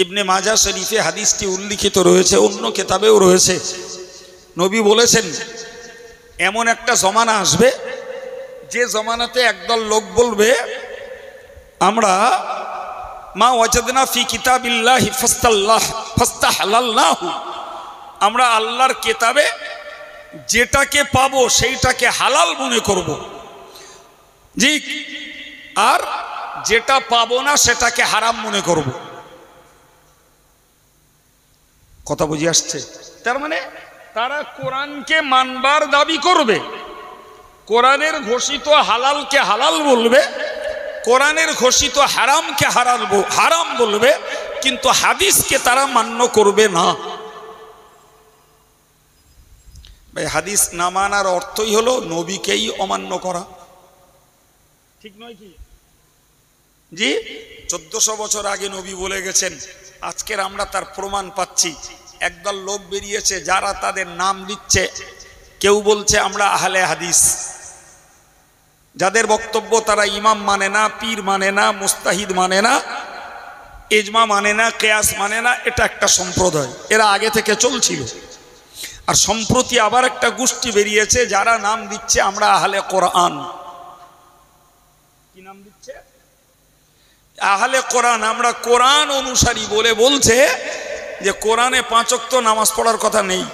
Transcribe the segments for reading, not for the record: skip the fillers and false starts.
ইবনে মাজা শরীফে হাদিসটি উল্লিখিত রয়েছে, অন্য কিতাবেও রয়েছে। নবী বলেছেন এমন একটা জমানা আসবে যে জমানাতে একদল লোক বলবে আমরা মা ওয়াজাদনা ফি কিতাবিল্লাহি ফাস্তাহলালনাহু, আমরা আল্লাহর কিতাবে যেটাকে পাবো সেইটাকে হালাল মনে করব, জি, আর যেটা পাবো না সেটাকে হারাম মনে করব। কথা বুঝে আসছে? তার মানে তারা কোরআনকে মানবার দাবি করবে, কোরআনের ঘোষিত হালালকে হালাল বলবে, কোরআনের ঘোষিত হারামকে হারাম বলবে, কিন্তু হাদিসকে তারা মান্য করবে না। ভাই, হাদিস না মানার অর্থই হলো নবীকেই অমান্য করা, ঠিক নয় কি? জি, 1400 বছর আগে নবী বলে গেছেন, আজকের আমরা তার প্রমাণ পাচ্ছি। একদল লোক বেরিয়েছে যারা তাদের নাম দিচ্ছে, কেউ বলছে আমরা আহলে হাদিস, যাদের বক্তব্য তারা ইমাম মানে না, পীর মানে না, মুস্তাহিদ মানে না, ইজমা মানে না, কিয়াস মানে না। এটা একটা সম্প্রদায়, এরা আগে থেকে চলছিল। আর সম্প্রতি আবার একটা গোষ্ঠী বেরিয়েছে যারা নাম দিচ্ছে আমরা আহলে কোরআন। কি নাম দিচ্ছে? আহলে কোরআন। আমরা কোরআন অনুসারী বলে বলছে যে কোরআনে 5 ওয়াক্ত নামাজ পড়ার কথা নেই,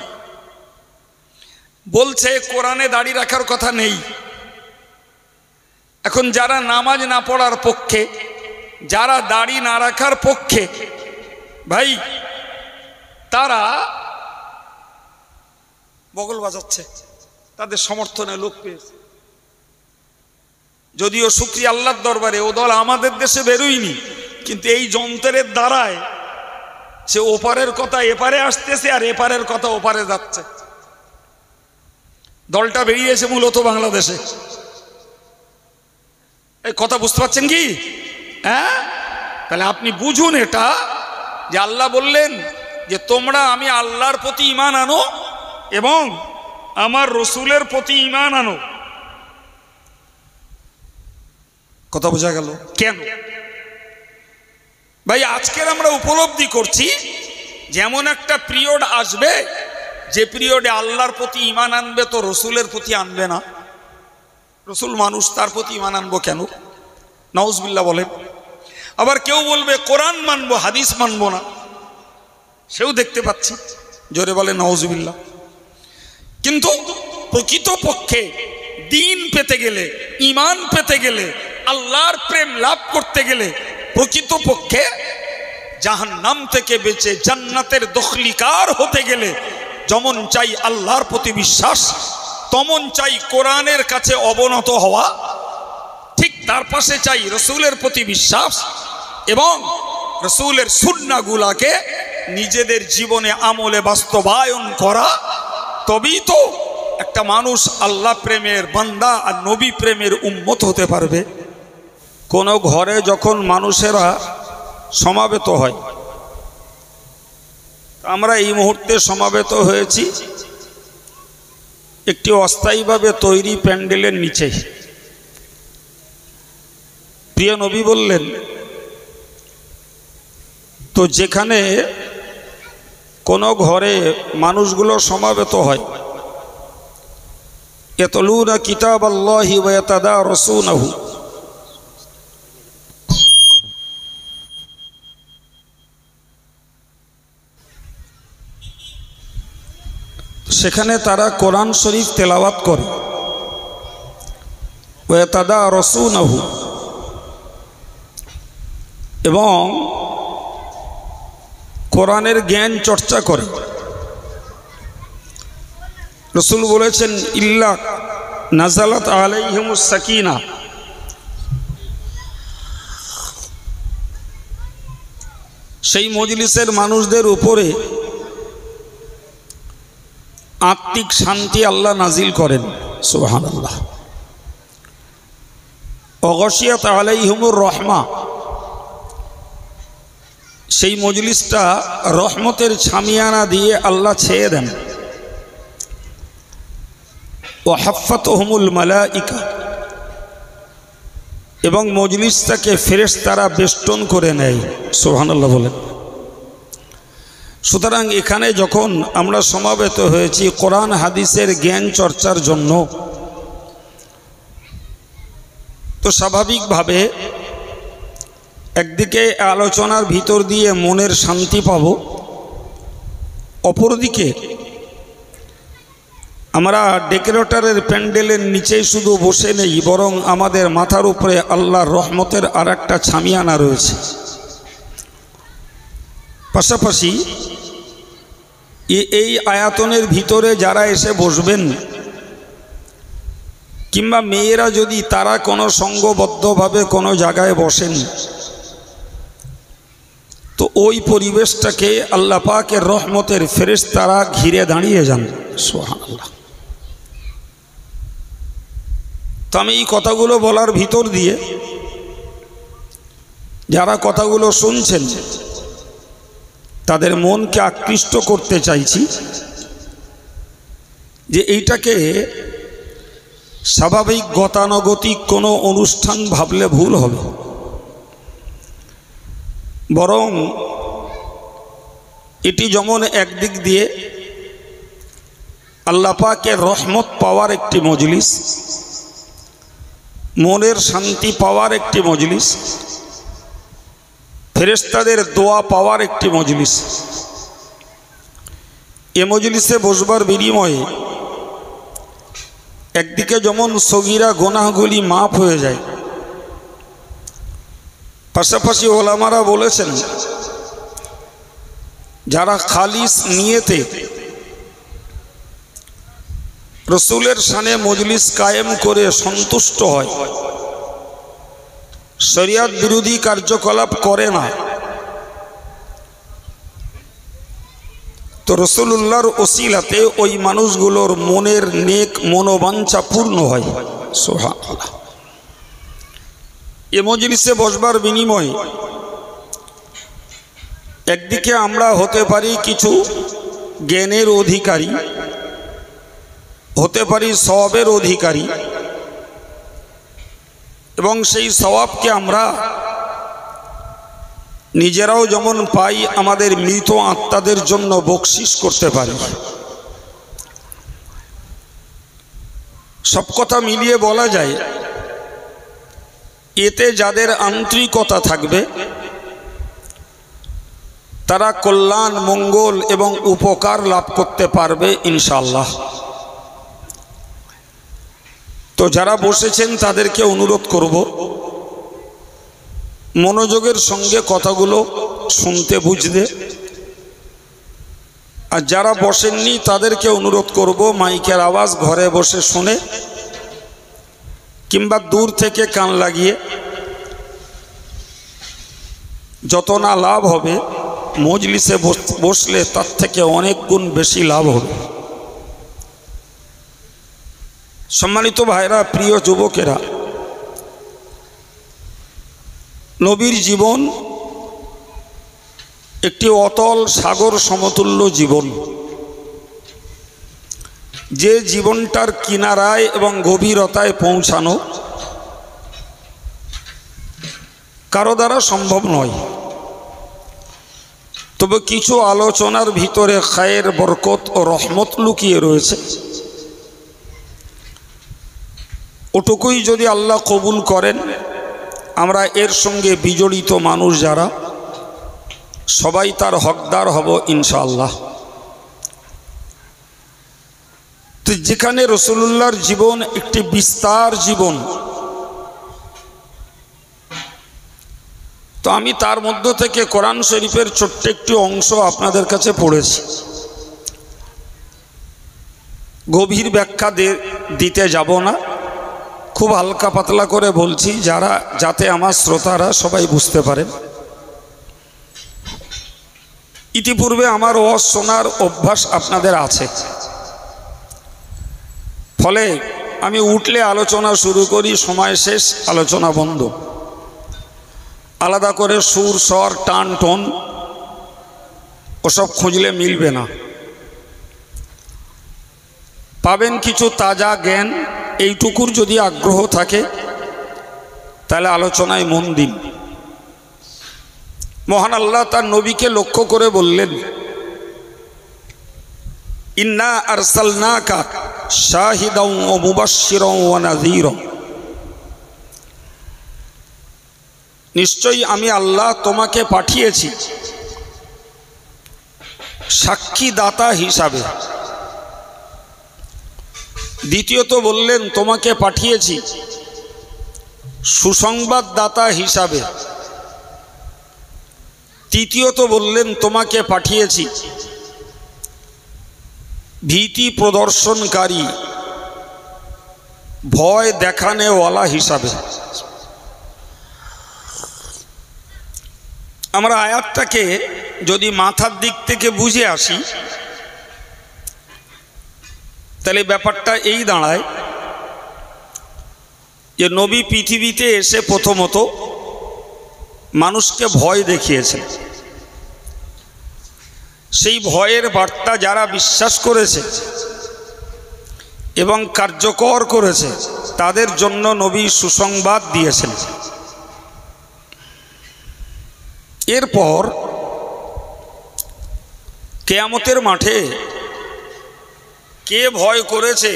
বলছে কোরআনে দাড়ি রাখার কথা নেই। এখন যারা নামাজ না পড়ার পক্ষে, যারা দাড়ি না রাখার পক্ষে, ভাই তারা বগল বাজাচ্ছে, তাদের সমর্থনে লোক পেয়েছে। যদিও শুকরিয়া আল্লাহর দরবারে ও দল আমাদের দেশে বেরোয়নি, কিন্তু এই যন্ত্রের দ্বারায় সে ওপারের কথা এপারে আসতেছে আর এপারের কথা ওপারে যাচ্ছে। দলটা বেরিয়েছে মূলত বাংলাদেশে। এই কথা বুঝতে পারছেন কি? হ্যাঁ, তাহলে আপনি বুঝুন এটা, যে আল্লাহ বললেন যে তোমরা আমি আল্লাহর প্রতি ঈমান আনো এবং আমার রসুলের প্রতি ঈমান আনো। কথা বোঝা গেল? কেন ভাই? আজকের আমরা উপলব্ধি করছি যেমন একটা পিরিয়ড আসবে, যে পিরিয়ডে আল্লাহর প্রতি ঈমান আনবে তো রসুলের প্রতি আনবে না। রসুল মানুষ, তার প্রতি ঈমান আনবো কেন? নাউজুবিল্লাহ বলেন। আবার কেউ বলবে কোরআন মানবো, হাদিস মানবো না, সেও দেখতে পাচ্ছি। জোরে বলে নাউজুবিল্লাহ। কিন্তু প্রকৃতপক্ষে দ্বীন পেতে গেলে, ঈমান পেতে গেলে, আল্লাহর প্রেম লাভ করতে গেলে, প্রকৃতপক্ষে জাহান্নাম থেকে বেঁচে জান্নাতের দখলিকার হতে গেলে যেমন চাই আল্লাহর প্রতি বিশ্বাস, তেমন চাই কোরআনের কাছে অবনত হওয়া, ঠিক তার পাশে চাই রসুলের প্রতি বিশ্বাস এবং রসুলের সুন্নাহগুলাকে নিজেদের জীবনে আমলে বাস্তবায়ন করা। তবেই তো একটা মানুষ আল্লাহ প্রেমের বান্দা আর নবী প্রেমের উম্মত হতে পারবে। কোনো ঘরে যখন মানুষেরা সমাবেত হয়, আমরা এই মুহূর্তে সমাবেত হয়েছি একটি অস্থায়ীভাবে তৈরি প্যান্ডেলের নিচে। প্রিয় নবী বললেন, তো যেখানে কোনো ঘরে মানুষগুলো সমাবেত হয়, ইয়াতলুনা কিতাবাল্লাহি ওয়া ইয়াতাদারাসুনাহু, সেখানে তারা কোরআন শরীফ তেলাওয়াত করে, ওয়া ইয়াতাদারাসুনাহু, এবং কোরআনের জ্ঞান চর্চা করে। রাসূল বলেছেন ইল্লা নাযালাত আলাইহিমুস সাকিনা, সেই মজলিসের মানুষদের উপরে আত্মিক শান্তি আল্লাহ নাজিল করেন। সুবহানাল্লাহ। ওয়াগশিয়াত আলাইহিমুর রহমা, সেই মজলিসটা রহমতের ছামিয়ানা দিয়ে আল্লাহ ছেয়ে দেন। ওয়াহাফাতহুমুল মালাইকা, এবং মজলিসটাকে ফেরেশতারা বেষ্টন করে নেয়। সুবহানাল্লাহ বলেন। সুতরাং এখানে যখন আমরা সমাবেত হয়েছি কোরআন হাদিসের জ্ঞান চর্চার জন্য, তো স্বাভাবিকভাবে একদিকে আলোচনার ভিতর দিয়ে মনের শান্তি পাব, অপরদিকে আমরা ডেকোরেটরের প্যান্ডেলের নিচেই শুধু বসে নেই, বরং আমাদের মাথার উপরে আল্লাহর রহমতের আর একটা ছামিয়ানা রয়েছে। পাশাপাশি এই আয়াতনের ভিতরে যারা এসে বসবেন, কিংবা মেয়েরা যদি তারা কোনো সঙ্গবদ্ধভাবে কোনো জায়গায় বসেন, তো ওই পরিবেশটাকে আল্লাহ পাকের রহমতের ফেরেশতারা ঘিরে দাঁড়িয়ে যান। সুবহানাল্লাহ। তো আমি এই কথাগুলো বলার ভিতর দিয়ে যারা কথাগুলো শুনছেন তাদের মনকে আকৃষ্ট করতে চাইছি যে এইটাকে স্বাভাবিক গতানুগতিক কোনো অনুষ্ঠান ভাবলে ভুল হবে, বরং এটি যেমন একদিক দিয়ে আল্লাহ পাকের রহমত পাওয়ার একটি মজলিস, মনের শান্তি পাওয়ার একটি মজলিস, ফেরেশতাদের দোয়া পাওয়ার একটি মজলিস। এ মজলিসে বসবার বিনিময়ে একদিকে যেমন সগীরা গুনাহগুলি মাফ হয়ে যায়, পাশাপাশি ওলামারা বলেছেন যারা খালিস নিয়তে রসুলের শানে মজলিস কায়েম করে সন্তুষ্ট হয়, শরিয়ত বিরোধী কার্যকলাপ করে না, তো রসুলুল্লাহর ওসিলাতে ওই মানুষগুলোর মনের নেক মনোবাঞ্ছা পূর্ণ হয়। সুবহানাল্লাহ। এ মজলিসে বসবার বিনিময়ে একদিকে আমরা হতে পারি কিছু জ্ঞানের অধিকারী, হতে পারি সওয়াবের অধিকারী, এবং সেই সওয়াবকে আমরা নিজেরাও যেমন পাই, আমাদের মৃত আত্মাদের জন্য বকশিশ করতে পারি। সব কথা মিলিয়ে বলা যায় এতে যাদের আন্তরিকতা থাকবে তারা কল্যাণ, মঙ্গল এবং উপকার লাভ করতে পারবে ইনশাআল্লাহ। তো যারা বসেছেন তাদেরকে অনুরোধ করব মনোযোগের সঙ্গে কথাগুলো শুনতে বুঝতে, আর যারা বসেননি তাদেরকে অনুরোধ করব মাইকের আওয়াজ ঘরে বসে শুনে কিংবা দূর থেকে কান লাগিয়ে যত না লাভ হবে মজলিসে বসলে তার থেকে অনেক গুণ বেশি লাভ হবে। সম্মানিত ভাইরা, প্রিয় যুবকেরা, নবীর জীবন একটি অতল সাগর সমতুল্য জীবন, যে জীবনটার কিনারায় এবং গভীরতায় পৌঁছানো কারো দ্বারা সম্ভব নয়। তবে কিছু আলোচনার ভিতরে খায়ের, বরকত ও রহমত লুকিয়ে রয়েছে। ওটুকুই যদি আল্লাহ কবুল করেন, আমরা এর সঙ্গে বিজড়িত মানুষ যারা সবাই তার হকদার হব ইনশাআল্লাহ। তো যেখানে রাসূলুল্লাহর জীবন একটি বিস্তার জীবন, তো আমি তার মধ্য থেকে কোরআন শরীফের ছোট্ট একটি অংশ আপনাদের কাছে পড়েছি। গভীর ব্যাখ্যা দিতে যাব না, খুব হালকা পাতলা করে বলছি যাতে আমার শ্রোতারা সবাই বুঝতে পারেন। ইতিপূর্বে আমার ওয়াজ শোনার অভ্যাস আপনাদের আছে, ফলে আমি উঠলে আলোচনা শুরু করি, সময় শেষ, আলোচনা বন্ধ। আলাদা করে সুর, স্বর, টান, টোন ওসব খুঁজলে মিলবে না। পাবেন কিছু তাজা জ্ঞান। এইটুকুর যদি আগ্রহ থাকে তাহলে আলোচনায় মন দিন। মহান আল্লাহ তার নবীকে লক্ষ্য করে বললেন, ইন্না আরসালনাকা শাহিদাও ওয়া মুবাশশিরাও ওয়া নাযীরা, নিশ্চয়ই আমি আল্লাহ তোমাকে পাঠিয়েছি সাক্ষী দাতা হিসাবে। দ্বিতীয়ত বললেন তোমাকে পাঠিয়েছি সুসংবাদ দাতা হিসাবে। তৃতীয়ত বললেন তোমাকে পাঠিয়েছি ভীতি প্রদর্শনকারী, ভয় দেখানেওয়ালা হিসাবে। আমরা আয়াতটাকে যদি মাথার দিক থেকে বুঝে আসি তাহলে ব্যাপারটা এই দাঁড়ায় যে নবী পৃথিবীতে এসে প্রথমত মানুষকে ভয় দেখিয়েছেন। সেই ভয়ের বার্তা যারা বিশ্বাস করেছে এবং কার্যকর করেছে তাদের জন্য নবী সুসংবাদ দিয়েছেন। এরপর কিয়ামতের মাঠে কে ভয় করেছে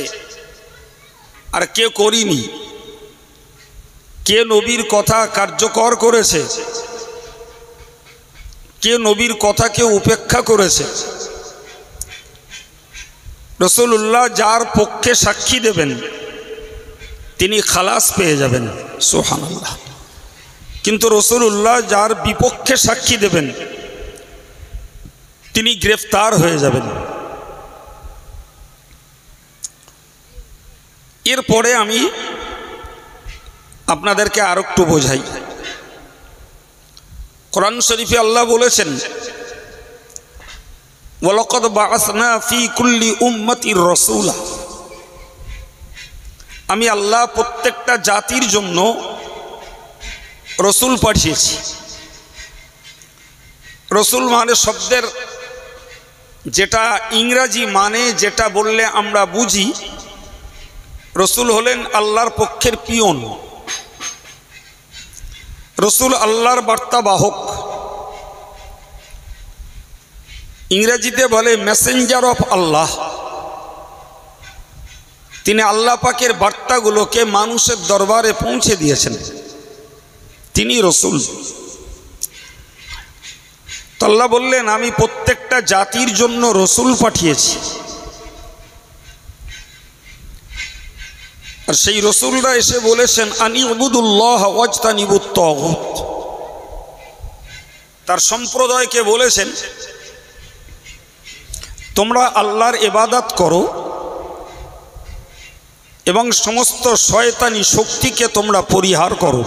আর কে করিনি, কে নবীর কথা কার্যকর করেছে, কে নবীর কথাকে উপেক্ষা করেছে, রাসূলুল্লাহ যার পক্ষে সাক্ষী দেবেন তিনি খালাস পেয়ে যাবেন, সুবহানাল্লাহ। কিন্তু রাসূলুল্লাহ যার বিপক্ষে সাক্ষী দেবেন তিনি গ্রেফতার হয়ে যাবেন। এরপরে আমি আপনাদেরকে আর একটু বোঝাই। কোরআন শরীফে আল্লাহ বলেছেন ওয়ালাকাদ বাআসনা ফি কুল্লি উম্মাতির রাসূলা, আমি আল্লাহ প্রত্যেকটা জাতির জন্য রসুল পাঠিয়েছি। রসুল মানে শব্দের যেটা ইংরাজি মানে যেটা বললে আমরা বুঝি, রসুল হলেন আল্লাহর পক্ষের পিয়ন, রসুল আল্লাহর বার্তাবাহক। ইংরেজিতে বলে মেসেঞ্জার অফ আল্লাহ। তিনি আল্লাহ পাকের বার্তাগুলোকে মানুষের দরবারে পৌঁছে দিয়েছেন, তিনি রসুল। তো আল্লাহ বললেন আমি প্রত্যেকটা জাতির জন্য রসুল পাঠিয়েছি। আর সেই রসুলরা এসে বলেছেন আনি উবুদুল্লাহ ওয়াজতানিবুত তাগুত, তার সম্প্রদায়কে বলেছেন তোমরা আল্লাহর ইবাদত করো এবং সমস্ত শয়তানি শক্তিকে তোমরা পরিহার করো,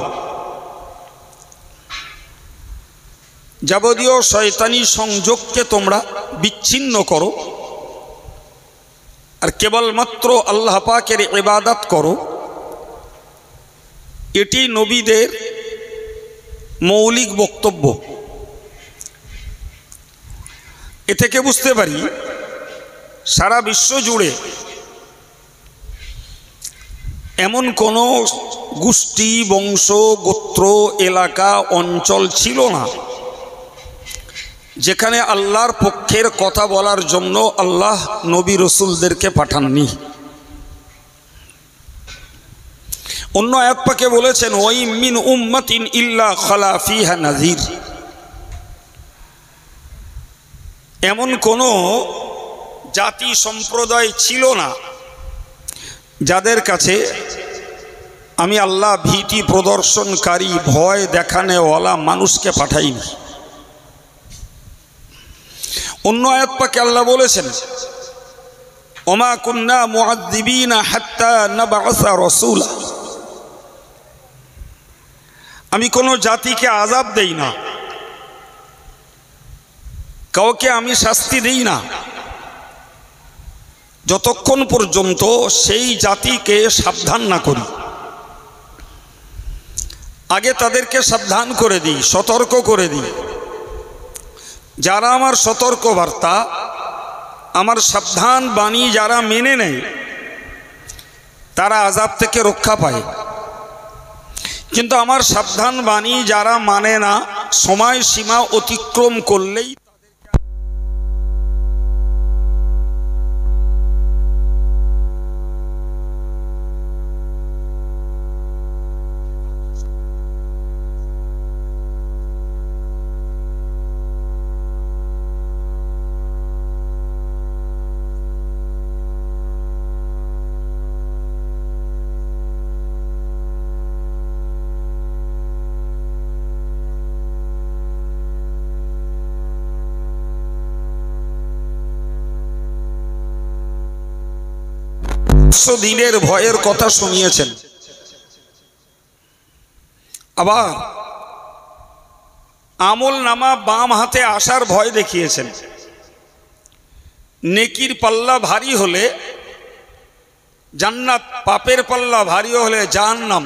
যাবতীয় শয়তানি সংযোগকে তোমরা বিচ্ছিন্ন করো, আর কেবলমাত্র আল্লাহ পাকের ইবাদত করো। এটি নবীদের মৌলিক বক্তব্য। এ থেকে বুঝতে পারি সারা বিশ্ব জুড়ে এমন কোনো গোষ্ঠী, বংশ, গোত্র, এলাকা, অঞ্চল ছিল না যেখানে আল্লাহর পক্ষের কথা বলার জন্য আল্লাহ নবী রসুলদেরকে পাঠাননি। অন্য আয়াত পাকে বলেছেন ওয়াই মিন উম্মাতিন ইল্লা খালা ফিহা নাযীর, এমন কোনো জাতি সম্প্রদায় ছিল না যাদের কাছে আমি আল্লাহ ভীতি প্রদর্শনকারী, ভয় দেখানেওয়ালা মানুষকে পাঠাইনি। অন্য আয়াত পাকে আল্লাহ বলেছেন ওমা কুন্না মুআযযিবিনা হাত্তা নাবআসা রাসূলা, আমি কোনো জাতিকে আযাব দেই না, কাউকে আমি শাস্তি দেই না যতক্ষণ পর্যন্ত সেই জাতিকে সাবধান না করি। আগে তাদেরকে সাবধান করে দিই, সতর্ক করে দিই। যারা আমার সতর্ক বার্তা, আমার সাবধান বাণী যারা মেনে নেয় তারা আযাব থেকে রক্ষা পায়। কিন্তু আমার সাবধান বাণী যারা মানে না, সময় সীমা অতিক্রম করলেই 100 দিনের ভয়ের কথা শুনিয়েছেন। আবার আমল নামা বাম হাতে আসার ভয় দেখিয়েছেন। নেকির পাল্লা ভারী হলে জান্নাত, পাপের পাল্লা ভারী হলে জাহান্নাম,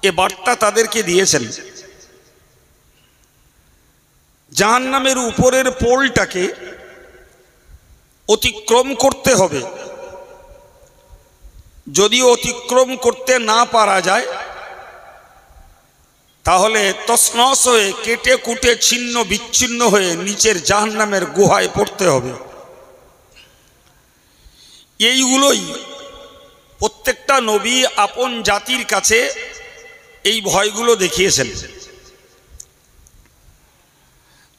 এ বার্তা তাদেরকে দিয়েছেন। জাহান্নামের উপরের পোলটাকে অতিক্রম করতে হবে। যদি অতিক্রম করতে না পারা যায় তাহলে তছনছ হয়ে কেটে কুটে ছিন্ন বিচ্ছিন্ন হয়ে নিচের জাহান্নামের গুহায় পড়তে হবে। এইগুলোই প্রত্যেকটা নবী আপন জাতির কাছে এই ভয়গুলো দেখিয়েছেন।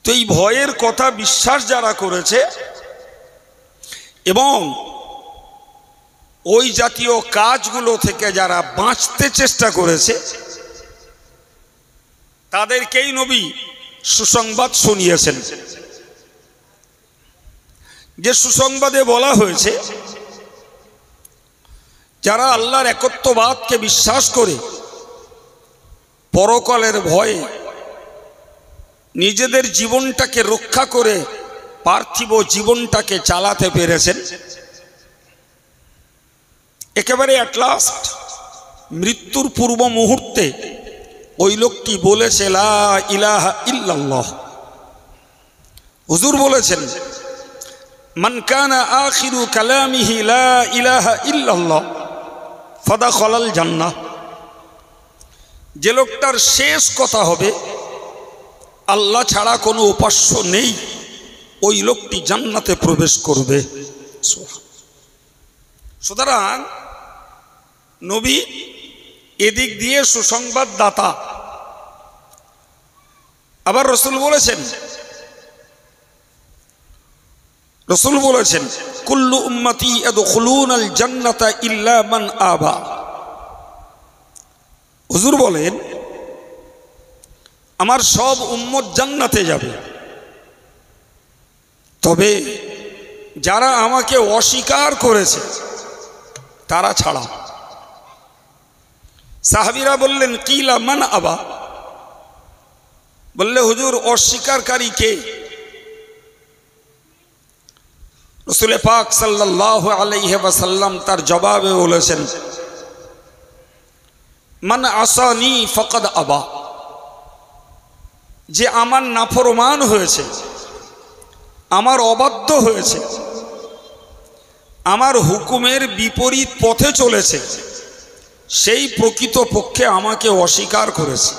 তো এই ভয়ের কথা বিশ্বাস যারা করেছে এবং ওই জাতীয় কাজগুলো থেকে যারা বাঁচতে চেষ্টা করেছে তাদেরকেই নবী সুসংবাদ শুনিয়েছেন। যে সুসংবাদে বলা হয়েছে, যারা আল্লাহর একত্ববাদকে বিশ্বাস করে পরকালের ভয়ে নিজেদের জীবনটাকে রক্ষা করে পার্থিব জীবনটাকে চালাতে পেরেছেন, একেবারে অ্যাট লাস্ট মৃত্যুর পূর্ব মুহূর্তে ওই লোকটি বলেছে লা ইলাহা ইল্লাল্লাহ। হুজুর বলেছেন, মান কানা আখিরু কালামিহি লা ইলাহা ইল্লাল্লাহ ফাদাখালাল জান্নাহ। যে লোকটার শেষ কথা হবে আল্লাহ ছাড়া কোনো উপাস্য নেই, ওই লোকটি জান্নাতে প্রবেশ করবে। সুতরাং নবী এদিক দিয়ে সুসংবাদ দাতা। আবার রসুল বলেছেন কুল্লু উম্মতি ইয়াদখুলুনাল জান্নাতা ইল্লা মান আবা। হুজুর বলেন, আমার সব উম্মত জান্নাতে যাবে, তবে যারা আমাকে অস্বীকার করেছে তারা ছাড়া। সাহাবীরা বললেন কিলা মান আবা, বললে হুজুর অস্বীকারী কে? রাসূল পাক সাল্লাল্লাহু আলাইহি ওয়াসাল্লাম তার জবাবে বলেছেন, মান আসানি ফাকাদ আবা। যে আমার নাফরমান হয়েছে, আমার অবাধ্য হয়েছে, আমার হুকুমের বিপরীত পথে চলেছে, সেই প্রকৃত পক্ষে আমাকে অস্বীকার করেছে।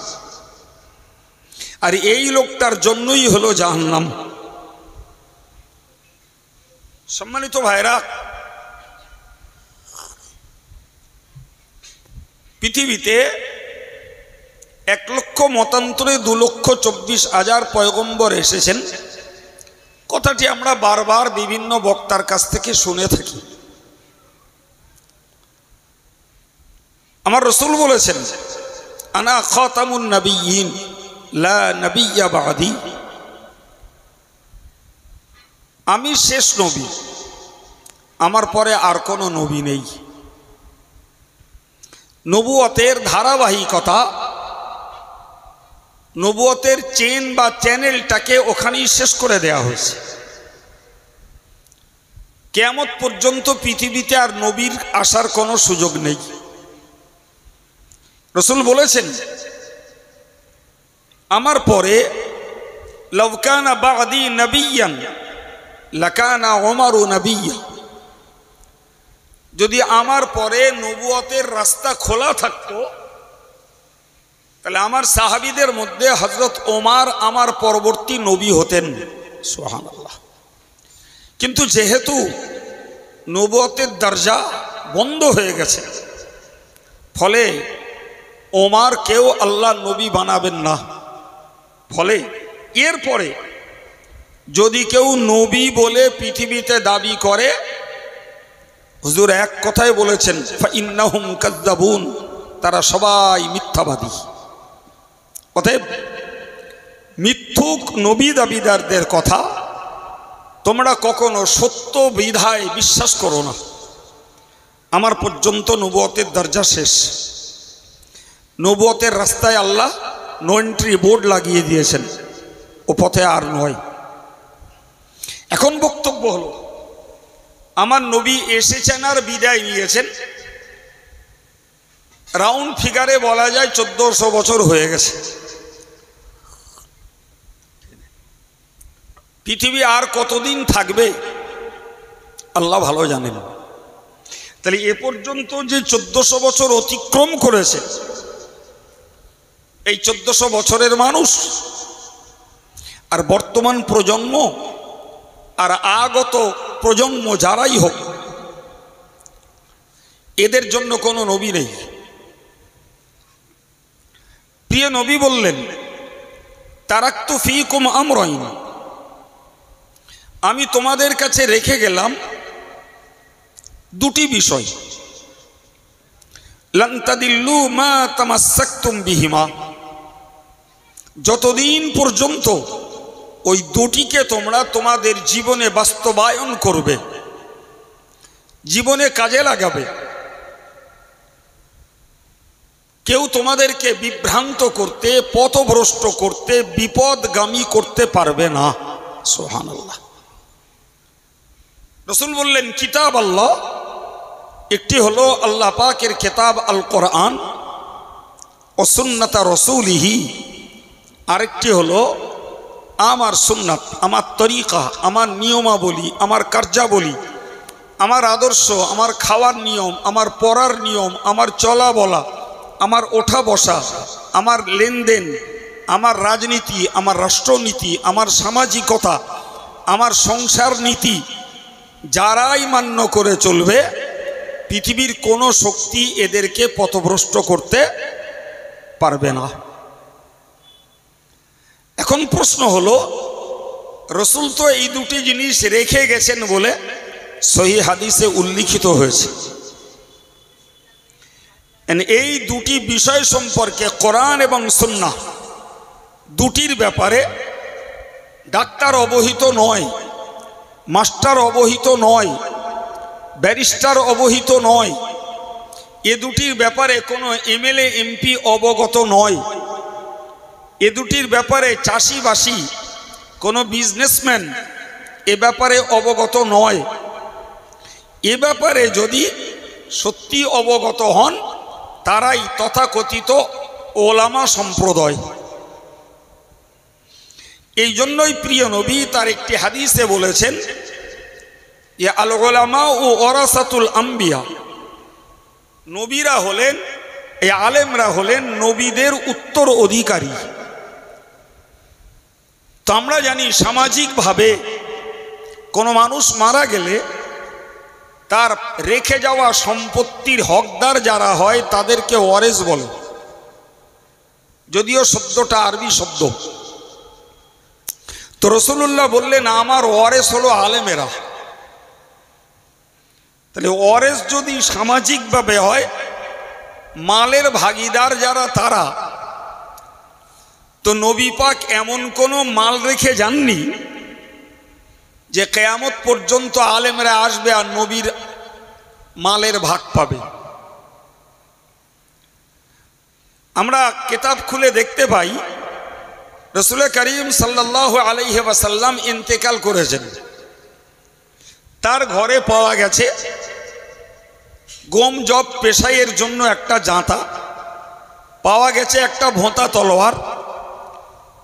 আর এই লোকটার জন্যই হলো জাহান্নাম। সম্মানিত ভাইরা, পৃথিবীতে 1 লক্ষ মতান্তরে 2,24,000 পয়গম্বর এসেছেন। কথাটি আমরা বারবার বিভিন্ন বক্তার কাছ থেকে শুনে থাকি। আমার রাসূল বলেছেন, আনা খাতামুন নবিয়্যিন লা নবিয়্যা বা'দি। আমি শেষ নবী, আমার পরে আর কোনো নবী নেই। নবুয়তের ধারাবাহিকতা, নবুয়তের চেন বা চ্যানেলটাকে ওখানেই শেষ করে দেয়া হয়েছে। কিয়ামত পর্যন্ত পৃথিবীতে আর নবীর আসার কোনো সুযোগ নেই। রাসূল বলেছেন, আমার পরে লাউ কানা বা'দি নবিয়্যান লাকানা ওমরু নবিয়্যা। যদি আমার পরে নবুয়তের রাস্তা খোলা থাকতো তাহলে আমার সাহাবীদের মধ্যে হযরত ওমর আমার পরবর্তী নবী হতেন। সুবহানাল্লাহ। কিন্তু যেহেতু নবুয়তের দরজা বন্ধ হয়ে গেছে, ফলে ওমর কেউ আল্লাহ নবী বানাবেন না। ফলে এরপরে যদি কেউ নবী বলে পৃথিবীতে দাবি করে, হুজুর এক কথায় বলেছেন, ফাইন্নাহুম কাযযাবুন, তারা সবাই মিথ্যাবাদী। অতএব মিথ্যুক নবী দাবিদারদের কথা তোমরা কখনো সত্য বিধায় বিশ্বাস করো না। আমার পর্যন্ত নবুয়তের দরজা শেষ। নবুয়তের রাস্তায় আল্লাহ নো এন্ট্রি বোর্ড লাগিয়ে দিয়েছেন, ও পথে আর নয়। এখন বক্তব্য হলো, আমার নবী এসেছেন আর বিদায় নিয়েছেন, রাউন্ড ফিগারে বলা যায় 1400 বছর হয়ে গেছে। পৃথিবী আর কতদিন থাকবে আল্লাহ ভালো জানেন। তাহলে এ পর্যন্ত যে 1400 বছর অতিক্রম করেছে, এই 1400 বছরের মানুষ আর বর্তমান প্রজন্ম আর আগত প্রজন্ম যারাই হোক, এদের জন্য কোনো নবী নেই। প্রিয় নবী বললেন, তারাকতু ফীকুম আমরাইন, আমি তোমাদের কাছে রেখে গেলাম দুটি বিষয়। লান তাদিল্লু মা তামাসসাকতুম বিহিমা, যতদিন পর্যন্ত ওই দুটিকে তোমরা তোমাদের জীবনে বাস্তবায়ন করবে, জীবনে কাজে লাগাবে, কেউ তোমাদেরকে বিভ্রান্ত করতে, পথভ্রষ্ট করতে, বিপদগামী করতে পারবে না। সুবহানাল্লাহ। রাসূল বললেন, কিতাব আল্লাহ, একটি হলো আল্লাহ পাকের কিতাব আল কোরআন ও সুন্নাত রাসূলিহি, আরেকটি হলো আমার সুন্নাত, আমার তরিকা, আমার নিয়মাবলী, আমার কার্যাবলী, আমার আদর্শ, আমার খাওয়ার নিয়ম, আমার পড়ার নিয়ম, আমার চলা বলা, আমার ওঠা বসা, আমার লেনদেন, আমার রাজনীতি, আমার রাষ্ট্রনীতি, আমার সামাজিকতা, আমার সংসার নীতি, যারাই মান্য করে চলবে, পৃথিবীর কোনো শক্তি এদেরকে পথভ্রষ্ট করতে পারবে না। এখন প্রশ্ন হলো, রাসূল তো এই দুটি জিনিস রেখে গেছেন বলে সহিহ হাদিসে উল্লিখিত হয়েছে। এই দুটি বিষয় সম্পর্কে, কোরআন এবং সুন্নাহ দুটির ব্যাপারে ডাক্তার অবহিত নয়, মাস্টার অবহিত নয়, ব্যারিস্টার অবহিত নয়, এ দুটির ব্যাপারে কোনো এমএলএ এমপি অবগত নয়, এ দুটির ব্যাপারে চাষিবাসী, কোনো বিজনেসম্যান এ ব্যাপারে অবগত নয়। এ ব্যাপারে যদি সত্যি অবগত হন, তারাই তথাকথিত ওলামা সম্প্রদায়। এই জন্যই প্রিয় নবী তার একটি হাদিসে বলেছেন, যে আল উলামা ও ওয়ারাসাতুল আম্বিয়া, নবীরা হলেন, এই আলেমরা হলেন নবীদের উত্তর অধিকারী। তো আমরা জানি সামাজিকভাবে কোনো মানুষ মারা গেলে তার রেখে যাওয়া সম্পত্তির হকদার যারা হয় তাদেরকে ওয়ারেস বলে, যদিও শব্দটা আরবি শব্দ। তো রাসূলুল্লাহ বললেন, আমার ওয়ারেস হলো আলেমেরা। তাহলে ওয়ারেস যদি সামাজিকভাবে হয়, মালের ভাগিদার যারা তারা, তো নবী পাক এমন কোনো মাল রেখে যাননি যে কিয়ামত পর্যন্ত আলেমরা আসবে আর নবীর মালের ভাগ পাবে। আমরা কিতাব খুলে দেখতে পাই, রাসূল করিম সাল্লাল্লাহু আলাইহি ওয়াসাল্লাম ইন্তেকাল করেছেন। তার ঘরে পাওয়া গেছে গম জব পেশাইয়ের জন্য একটা জাঁতা, পাওয়া গেছে একটা ভোঁতা তলোয়ার,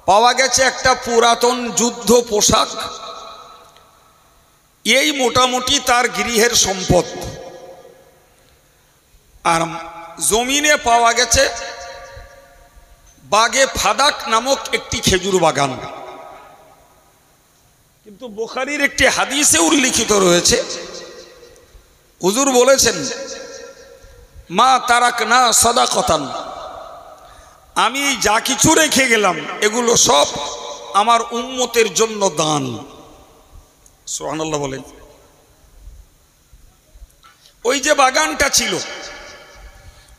পাওয়া গেছে একটা পুরাতন যুদ্ধ পোশাক। এই মোটামুটি তার গৃহের সম্পদ। আর জমিনে পাওয়া গেছে বাগে ফাদাক নামক একটি খেজুর বাগান। কিন্তু বুখারীর একটি হাদিসে উল্লিখিত রয়েছে, হুজুর বলেছেন, মা তারাকনা সাদাকাতান, আমি যা কিছু রেখে গেলাম এগুলো সব আমার উম্মতের জন্য দান। সুবহানাল্লাহ বলেন। ওই যে বাগানটা ছিল,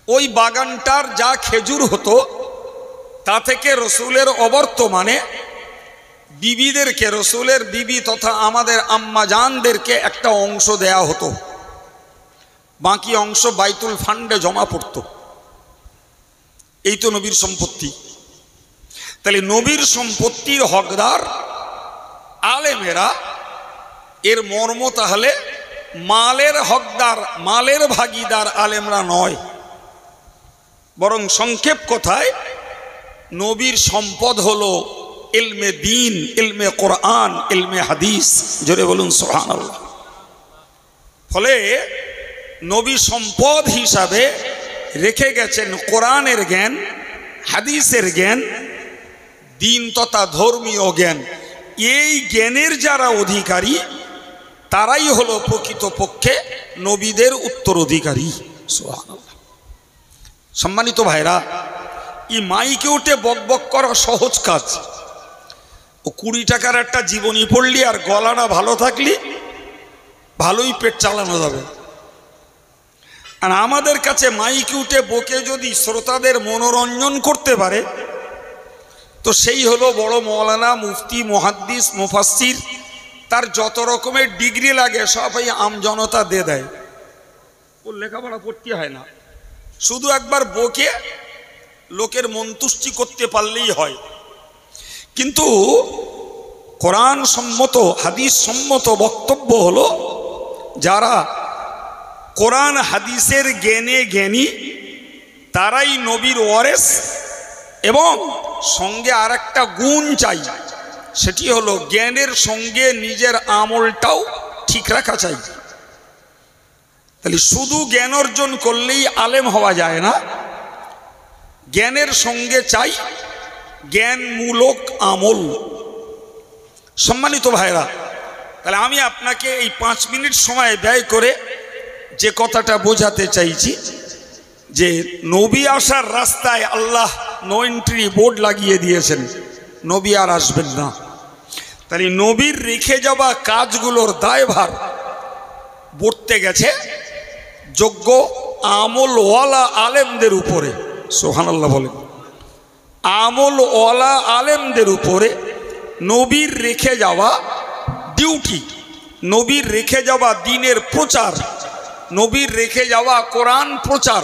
ওই বাগানটার যা খেজুর হতো তা থেকে রসুলের অবর্তমানে বিবিদেরকে, রসুলের বিবি তথা আমাদের আম্মা জানদেরকে একটা অংশ দেয়া হতো। বাকি অংশ বাইতুল ফান্ডে জমা পড়ত। এই তো নবীর সম্পত্তি। তাহলে নবীর সম্পত্তির হকদার আলেমেরা, এর মর্ম তাহলে মালের হকদার, মালের ভাগিদার আলেমরা নয়, বরং সংক্ষেপ কথায় নবীর সম্পদ হলো ইলমে দ্বীন, ইলমে কোরআন, ইলমে হাদিস। জোরে বলুন সুবহানাল্লাহ। ফলে নবী সম্পদ হিসাবে রেখে গেছেন কোরআনের জ্ঞান, হাদিসের জ্ঞান, দ্বীন তথা ধর্মীয় জ্ঞান। এই জ্ঞানের যারা অধিকারী তারাই হলো প্রকৃতপক্ষে নবীদের উত্তরাধিকারী। সুবহানাল্লাহ। সম্মানিত ভাইরা, এই মাইকে উঠে বকবক করা সহজ কাজ। ও 20 টাকার একটা জীবনী পড়লি আর গলাটা ভালো থাকলি ভালোই পেট চালানো যাবে। আর আমাদের কাছে মাইকে উঠে বকে যদি শ্রোতাদের মনোরঞ্জন করতে পারে তো সেই হলো বড় মৌলানা, মুফতি, মুহাদ্দিস, মুফাসসির। তার যত রকমের ডিগ্রি লাগে সব এই আমজনতা দিয়ে দেয়। ওর লেখাপড়া পড়তে হয় না, শুধু একবার বকে লোকের মন্তুষ্টি করতে পারলেই হয়। কিন্তু কোরআন সম্মত, হাদিস সম্মত বক্তব্য হলো যারা কোরআন হাদিসের জ্ঞানে জ্ঞানী তারাই নবীর ওয়ারেস, এবং সঙ্গে আর একটা গুণ চাই, সেটি হলো জ্ঞানের সঙ্গে নিজের আমলটাও ঠিক রাখা চাই। তাহলে শুধু জ্ঞান অর্জন করলেই আলেম হওয়া যায় না, জ্ঞানের সঙ্গে চাই জ্ঞানমূলক আমল। সম্মানিত ভাইরা, তাহলে আমি আপনাকে এই 5 মিনিট সময় ব্যয় করে যে কথাটা বোঝাতে চাইছি যে নবী আসার রাস্তায় আল্লাহ নো এন্ট্রি বোর্ড লাগিয়ে দিয়েছেন, নবী আর আসবেন না। তাহলে নবীর রেখে যাওয়া কাজগুলোর দায়ভার বর্তে গেছে যোগ্য আমলওয়ালা আলেমদের উপরে। সুবহানাল্লাহ বলেন। আমলওয়ালা আলেমদের উপরে নবীর রেখে যাওয়া ডিউটি, নবীর রেখে যাওয়া দ্বীনের প্রচার, নবীর রেখে যাওয়া কোরআন প্রচার,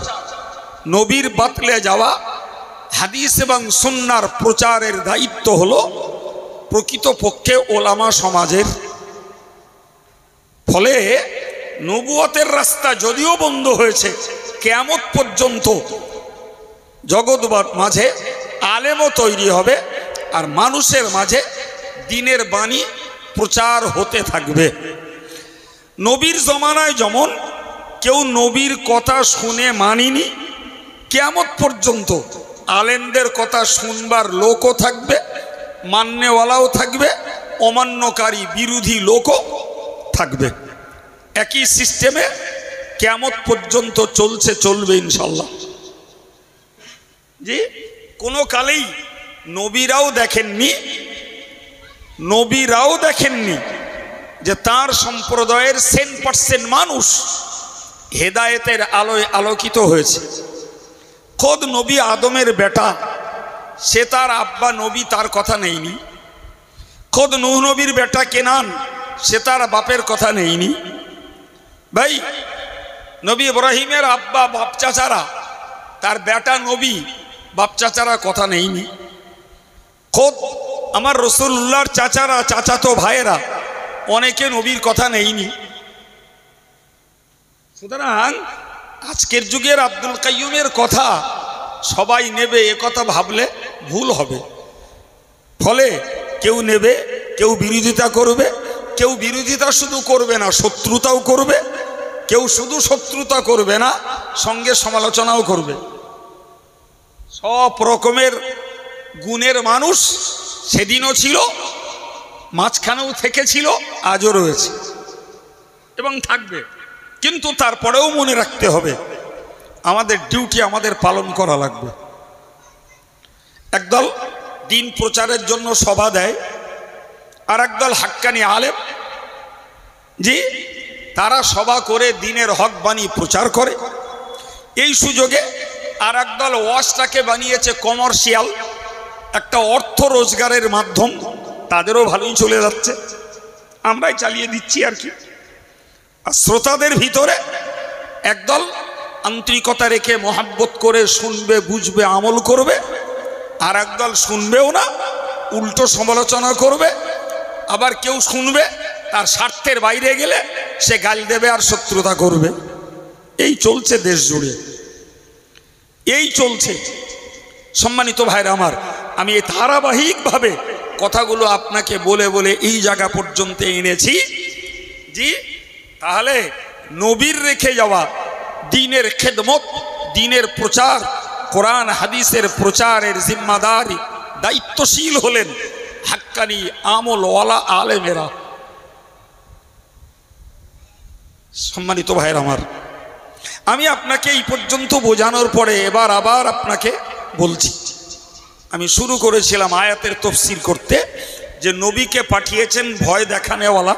নবীর বাতলে যাওয়া হাদিস এবং সুন্নাহর প্রচারের দায়িত্ব হলো প্রকৃতপক্ষে ওলামা সমাজের। ফলে নবুয়তের রাস্তা যদিও বন্ধ হয়েছে, কিয়ামত পর্যন্ত জগৎ মাঝে আলেমও তৈরি হবে আর মানুষের মাঝে দ্বীনের বাণী প্রচার হতে থাকবে। নবীর জমানায় যেমন কেউ নবীর কথা শুনে মানিনি, কিয়ামত পর্যন্ত আলেমদের কথা শুনবার লোকও থাকবে, মান্যওয়ালাও থাকবে, অমান্যকারী বিরোধী লোকও থাকবে। একই সিস্টেমে কিয়ামত পর্যন্ত চলছে, চলবে ইনশাল্লাহ। জি, কোনো কালেই নবীরাও দেখেননি যে তার সম্প্রদায়ের 100% মানুষ হেদায়েতের আলোয় আলোকিত হয়েছে। খোদ নবী আদমের বেটা, সে তার আব্বা নবী, তার কথা নেইনি। খোদ নূহ নবীর বেটা কেনান, সে তার বাপের কথা নেইনি। ভাই, নবী ইব্রাহিমের আব্বা বাপ চাচারা, তার বেটা নবী, বাপ চাচারা কথা নেইনি। খোদ আমার রাসূলুল্লাহর চাচারা, চাচাতো ভাইয়েরা, অনেকে নবীর কথা নেইনি। সুতরাং আজকের যুগের আব্দুল কাইয়ুমের কথা সবাই নেবে, এ কথা ভাবলে ভুল হবে। ফলে কেউ নেবে, কেউ বিরোধিতা করবে, কেউ বিরোধিতা শুধু করবে না, শত্রুতাও করবে, কেউ শুধু শত্রুতা করবে না, সঙ্গে সমালোচনাও করবে। সব রকমের গুণের মানুষ সেদিনও ছিল, মাঝখানেও থেকেছিল, আজও রয়েছে এবং থাকবে। কিন্তু তারপরেও মনে রাখতে হবে আমাদের ডিউটি আমাদের পালন করা লাগবে। একদল দ্বীন প্রচারের জন্য সভা দেয়, আর একদল হাক্কানি আলেম, জি, তারা সভা করে দ্বীনের হক বাণী প্রচার করে। এই সুযোগে আর একদল ওয়াজটাকে বানিয়েছে কমার্শিয়াল, একটা অর্থ রোজগারের মাধ্যম। তাদেরও ভালোই চলে যাচ্ছে, আমরাই চালিয়ে দিচ্ছি আর কি। আর শ্রোতাদের ভিতরে একদল আন্তরিকতা রেখে মোহাব্বত করে শুনবে, বুঝবে, আমল করবে, আর একদল শুনবেও না, উল্টো সমালোচনা করবে। আবার কেউ শুনবে, তার স্বার্থের বাইরে গেলে সে গাল দেবে আর শত্রুতা করবে। এই চলছে দেশ জুড়ে, এই চলছে। সম্মানিত ভাইরা আমার, আমি এই ধারাবাহিকভাবে কথাগুলো আপনাকে বলে বলে এই জায়গা পর্যন্ত এনেছি। জি, তাহলে নবীর রেখে যাওয়া দ্বীনের খেদমত, দ্বীনের প্রচার, কোরআন হাদিসের প্রচারের জিম্মাদারি দায়িত্বশীল হলেন হাক্কানি আমলওয়ালা আলেমেরা। সম্মানিত ভাইরা আমার, আমি আপনাকে এই পর্যন্ত বোঝানোর পরে এবার আবার আপনাকে বলছি। আমি শুরু করেছিলাম আয়াতের তফসির করতে, যে নবীকে পাঠিয়েছেন ভয় দেখানেওয়ালা,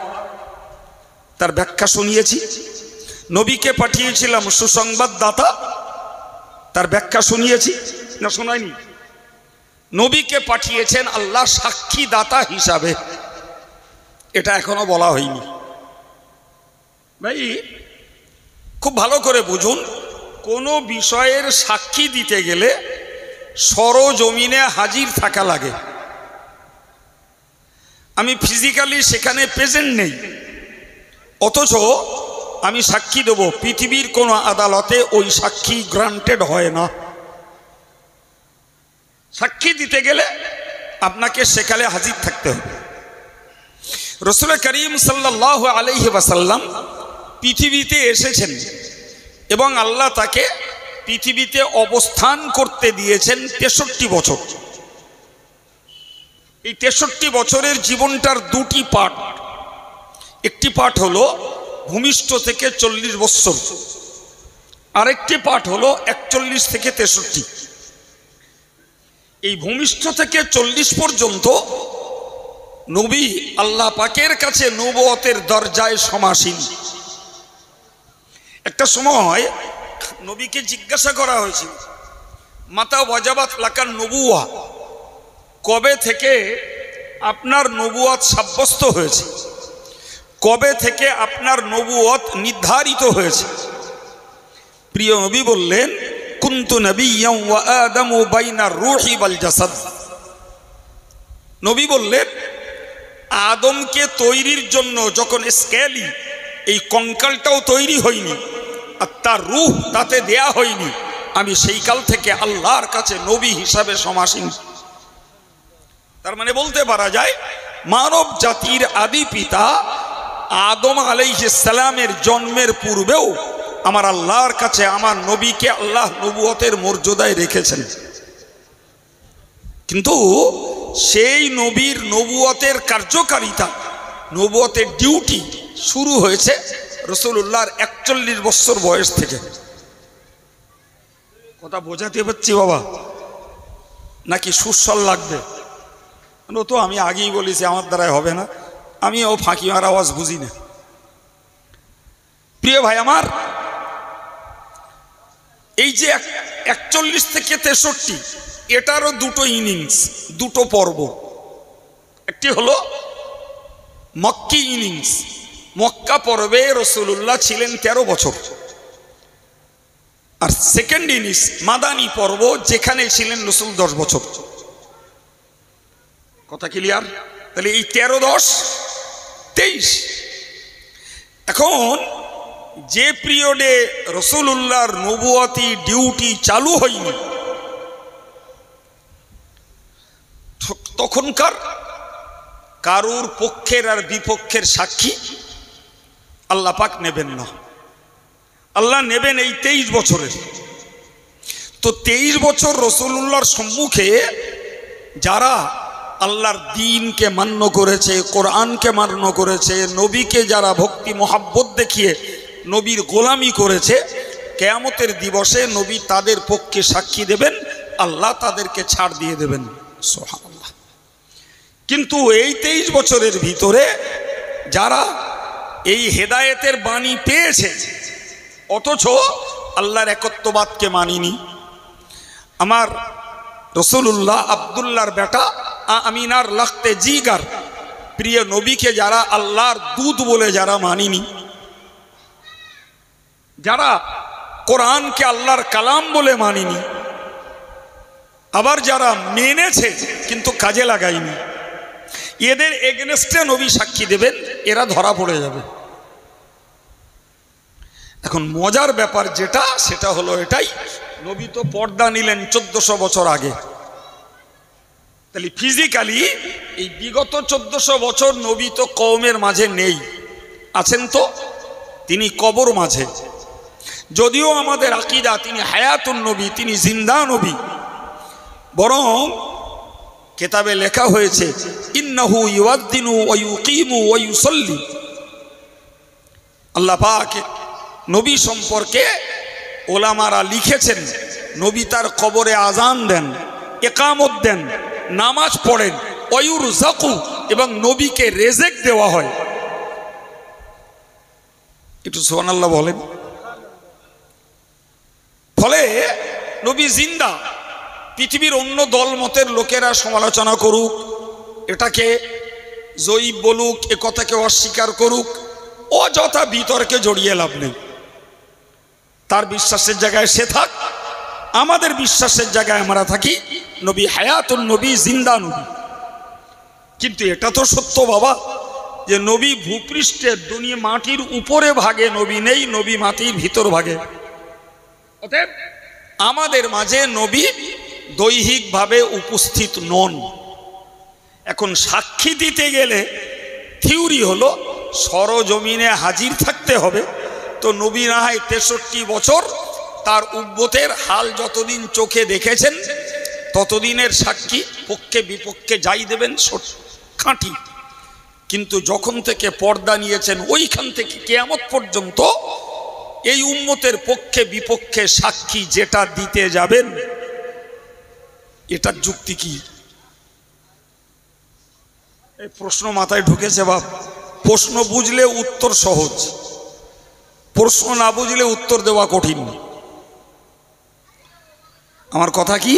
তার ব্যাখ্যা শুনিয়েছি। নবীকে পাঠিয়েছিলাম সুসংবাদদাতা, তার ব্যাখ্যা শুনিয়েছি না শোনায়নি? নবীকে পাঠিয়েছেন আল্লাহ সাক্ষী দাতা হিসাবে, এটা এখনো বলা হয়নি। ভাই খুব ভালো করে বুঝুন, কোনো বিষয়ের সাক্ষী দিতে গেলে সরজমিনে হাজির থাকা লাগে। আমি ফিজিক্যালি সেখানে প্রেজেন্ট নেই, অথচ আমি সাক্ষী দেব, পৃথিবীর কোনো আদালতে ওই সাক্ষী গ্রান্টেড হয় না। সাক্ষী দিতে গেলে আপনাকে সেখানে হাজির থাকতে হবে। রাসূল করিম সাল্লাল্লাহু আলাইহি ওয়াসাল্লাম পৃথিবীতে এসেছেন এবং আল্লাহ তাকে পৃথিবীতে অবস্থান করতে দিয়েছেন 63 বছর। এই 63 বছরের জীবনটার দুটি পার্ট। একটি পার্ট হলো ভূমিষ্ঠ থেকে 40 বছর, আরেকটি পার্ট হলো 41 থেকে 63। এই ভূমিষ্ঠ থেকে 40 পর্যন্ত নবী আল্লাহ পাকের কাছে নবুয়তের দরজায় সমাসীন। একটা সময় নবীকে জিজ্ঞাসা করা হয়েছিল, মাতা ওয়াজাবাত লাকান নবুয়া, কবে থেকে আপনার নবুয়ত সাব্যস্ত হয়েছে, কবে থেকে আপনার নবুয়ত নির্ধারিত হয়েছে? প্রিয় নবী বললেন, কুনতু নবিয়্যান ওয়া আদামু বাইনার রূহি ওয়াল জাসাদ। নবী বললেন, আদমকে তৈরির জন্য যখন স্কেলি, এই কঙ্কালটাও তৈরি হয়নি আর তার রূহ তাতে দেয়া হয়নি, আমি সেই কাল থেকে আল্লাহর কাছে নবী হিসাবে সমাসীন। তার মানে বলতে পারা যায় মানব জাতির আদি পিতা আদম আলাইহিস সালামের জন্মের পূর্বেও আমার আল্লাহর কাছে আমার নবীকে আল্লাহ নবুয়তের মর্যাদায় রেখেছেন। কিন্তু সেই নবীর নবুয়তের কার্যকারিতা, নবুয়তের ডিউটি শুরু হয়েছে রাসূলুল্লাহর 41 বছর বয়স থেকে। কথা বোঝাতে পারছি বাবা, নাকি সুস্বর লাগবে? তো আমি আগেই বলেছি আমার দ্বারাই হবে না, আমি ও ফাঁকি মার আওয়াজ বুঝি না। প্রিয় ভাই আমার, এই যে 41 থেকে 63, এটারও দুটো ইনিংস, দুটো পর্ব। একটি হলো মক্কি ইনিংস, মক্কা পর্বে রাসূলুল্লাহ ছিলেন 13 বছর। আর সেকেন্ড ইনিংস মাদানী পর্ব, যেখানে ছিলেন রাসূল 10 বছর। কথা ক্লিয়ার? তাহলে এই 13, 10, 23। এখন যে পিরিয়ডে রাসূলুল্লাহর নবুয়তি ডিউটি চালু হয়নি, তখনকার কারুর পক্ষের আর বিপক্ষের সাক্ষী আল্লাহ পাক নেবেন না। আল্লাহ নেবেন এই 23 বছরের। তো 23 বছর রাসূলুল্লাহর সম্মুখে যারা আল্লাহর দ্বীনকে মান্য করেছে, কোরআনকে মান্য করেছে, নবীকে যারা ভক্তি মোহাব্বত দেখিয়ে নবীর গোলামি করেছে, কিয়ামতের দিবসে নবী তাদের পক্ষে সাক্ষী দেবেন, আল্লাহ তাদেরকে ছাড় দিয়ে দেবেন। সুবহানাল্লাহ। কিন্তু এই 23 বছরের ভিতরে যারা এই হেদায়েতের বাণী পেয়েছে অথচ আল্লাহর একত্ববাদকে মানিনি, আমার রাসূলুল্লাহ আব্দুল্লাহর বেটা আমিনার লাখতে জিগার প্রিয় নবীকে যারা আল্লাহর দূত বলে যারা মানিনি, যারা কোরআনকে আল্লাহর কালাম বলে মানিনি, আবার যারা মেনেছে কিন্তু কাজে লাগায়নি, এদের এগেনস্টে নবী সাক্ষী দেবেন, এরা ধরা পড়ে যাবে। এখন মজার ব্যাপার যেটা, সেটা হলো এটাই, নবী তো পর্দা নিলেন 1400 বছর আগে। তাহলে ফিজিক্যালি এই বিগত 1400 বছর নবী তো কওমের মাঝে নেই, আছেন তো তিনি কবর মাঝে। যদিও আমাদের আকীদা তিনি হায়াতুন নবী, তিনি জিন্দা নবী, বরং কিতাবে লেখা হয়েছে ইন্নাহু ইউয়াদ্দিনু ওয়া ইউকিমু ওয়া ইউসাল্লি। আল্লাহ পাক নবী সম্পর্কে ওলামারা লিখেছেন, নবী তার কবরে আজান দেন, ইকামত দেন, নামাজ পড়েন, ওয়ুরযাকু, এবং নবীকে রেজেক দেওয়া হয়। একটু সুবহানাল্লাহ বলেন। ফলে নবী জিন্দা। পৃথিবীর অন্য দল মতের লোকেরা সমালোচনা করুক, এটাকে জয়ীব বলুক, এ কথাকে অস্বীকার করুক, অযথা বিতর্কে জড়িয়ে লাভ নেই। তার বিশ্বাসের জায়গায় সে থাক, আমাদের বিশ্বাসের জায়গায় আমরা থাকি। নবী হায়াতুন নবী, জিন্দা নবী। কিন্তু এটা তো সত্য বাবা যে নবী ভূপৃষ্ঠের দুনিয়া মাটির উপরে ভাগে নবী নেই, নবী মাটির ভিতর ভাগে। অতএব আমাদের মাঝে নবী দৈহিকভাবে উপস্থিত নন। এখন সাক্ষী দিতে গেলে থিওরি হলো সরজমিনে হাজির থাকতে হবে। তো নবী না হয় 63 বছর তার উম্মতের হাল যতদিন চোখে দেখেছেন ততদিনের সাক্ষী, পক্ষে বিপক্ষে যাই দেবেন খাঁটি। কিন্তু যখন থেকে পর্দা নিয়েছেন ওইখান থেকে কিয়ামত পর্যন্ত এই উম্মতের পক্ষে বিপক্ষে সাক্ষী যেটা দিতে যাবেন, এটার যুক্তি কি? এই প্রশ্ন মাথায় ঢুকেছে বাপ। প্রশ্ন বুঝলে উত্তর সহজ, প্রশ্ন না বুঝলে উত্তর দেওয়া কঠিন। আমার কথা কি,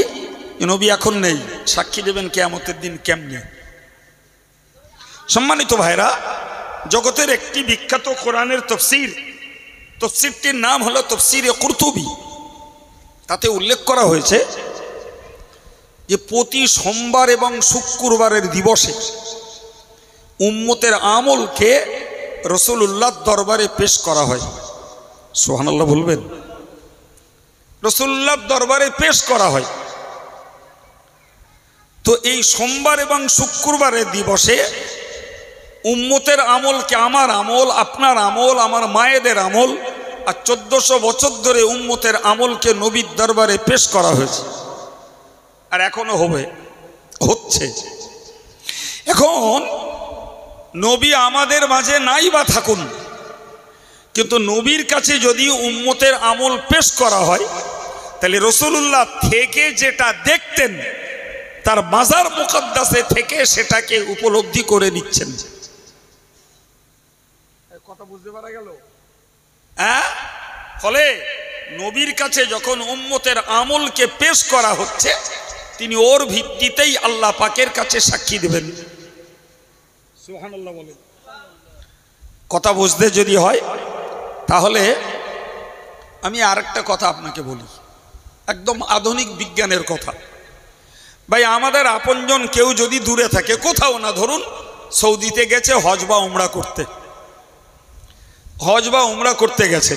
নবী এখন নেই, সাক্ষী দেবেন কিয়ামতের দিন কেমনে? সম্মানিত ভাইরা, জগতের একটি বিখ্যাত কোরআনের তফসিরটির নাম হলো তফসিরে কুরতুবী। তাতে উল্লেখ করা হয়েছে যে প্রতি সোমবার এবং শুক্রবারের দিবসে উম্মতের আমলকে রাসূলুল্লাহর দরবারে পেশ করা হয়। সুবহানাল্লাহ বলবেন। রাসূলুল্লাহর দরবারে পেশ করা হয়। তো এই সোমবার এবং শুক্রবারের দিবসে উম্মতের আমলকে, আমার আমল, আপনার আমল, আমার মায়েদের আমল, আর 1400 বছর ধরে উম্মতের আমলকে নবীর দরবারে পেশ করা হয়েছে, আর এখনো হচ্ছে। এখন নবী আমাদের মাঝে নাই বা থাকুন, কিন্তু নবীর কাছে যদি উম্মতের আমল পেশ করা হয় তাহলে রাসূলুল্লাহ থেকে যেটা দেখতেন তার মাজার মুকদ্দাসে থেকে সেটাকে উপলব্ধি করে নিচ্ছেন। কথা বুঝতে পারা গেল? হ্যাঁ। ফলে নবীর কাছে যখন উম্মতের আমলকে পেশ করা হচ্ছে, তিনি ওর ভিত্তিতেই আল্লাহ পাকের কাছে সাক্ষী দেবেন। সুবহানাল্লাহ বলেন। কথা বুঝতে যদি হয় তাহলে আমি আরেকটা কথা আপনাকে বলি, একদম আধুনিক বিজ্ঞানের কথা। ভাই, আমাদের আপনজন কেউ যদি দূরে থাকে, কোথাও না, ধরুন সৌদিতে গেছে হজ বা উমরা করতে গেছে,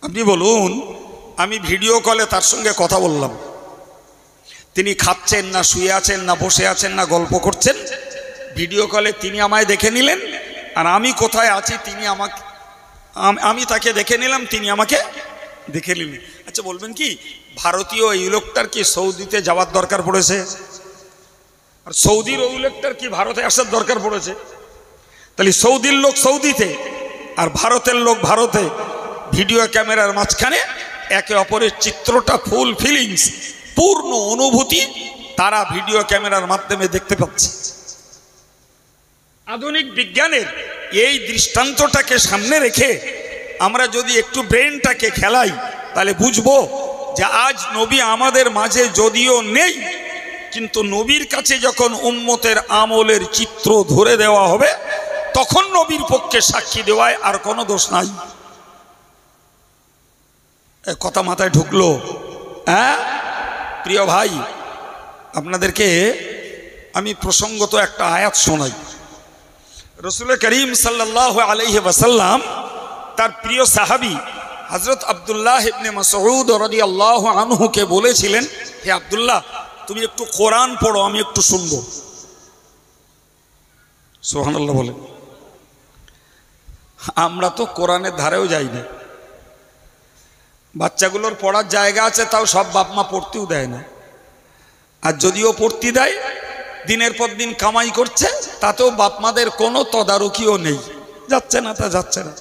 আপনি বলুন আমি ভিডিও কলে তার সঙ্গে কথা বললাম, তিনি খাচ্ছেন না, শুয়ে আছেন না, বসে আছেন না, গল্প করছেন, ভিডিও কলে তিনি আমায় দেখে নিলেন, আর আমি কোথায় আছি আমি তাকে দেখে নিলাম, তিনি আমাকে দেখে নিলেন। আচ্ছা বলবেন কি, ভারতীয় এই লোকটার কি সৌদিতে যাওয়ার দরকার পড়েছে? আর সৌদির ওই লোকটার কি ভারতে আসার দরকার পড়েছে? তাহলে সৌদির লোক সৌদিতে আর ভারতের লোক ভারতে, ভিডিও ক্যামেরার মাঝখানে একে অপরের চিত্রটা, ফুল ফিলিংস, পূর্ণ অনুভূতি তারা ভিডিও ক্যামেরার মাধ্যমে দেখতে পাচ্ছে। আধুনিক বিজ্ঞানের এই দৃষ্টান্তটাকে সামনে রেখে আমরা যদি একটু ব্রেনটাকে খেলাই তাহলে বুঝবো যে আজ নবী আমাদের মাঝে যদিও নেই, কিন্তু নবীর কাছে যখন উম্মতের আমলের চিত্র ধরে দেওয়া হবে তখন নবীর পক্ষে সাক্ষী দেওয়ায় আর কোনো দোষ নাই। কথা মাথায় ঢুকলো? হ্যাঁ প্রিয় ভাই, আপনাদেরকে আমি প্রসঙ্গত একটা আয়াত শোনাই। রসুল করিম সাল্লাল্লাহু আলাইহি ওয়াসাল্লাম তার প্রিয় সাহাবী হযরত আব্দুল্লাহ ইবনে মাসউদ রাদিয়াল্লাহু আনহুকে বলেছিলেন, হে আব্দুল্লাহ তুমি একটু কোরআন পড়ো, আমি একটু শুনবো। সুবহানাল্লাহ বলেন। আমরা তো কোরআনের ধারেও যাই না। বাচ্চাগুলোর পড়ার জায়গা আছে, তাও সব বাপ মা পড়তেও দেয় না। আর যদিও পড়তে দেয়, দিনের পর দিন কামাই করছে, তাতেও বাপ মাদের কোনো তদারকিও নেই, যাচ্ছে না তা যাচ্ছে না।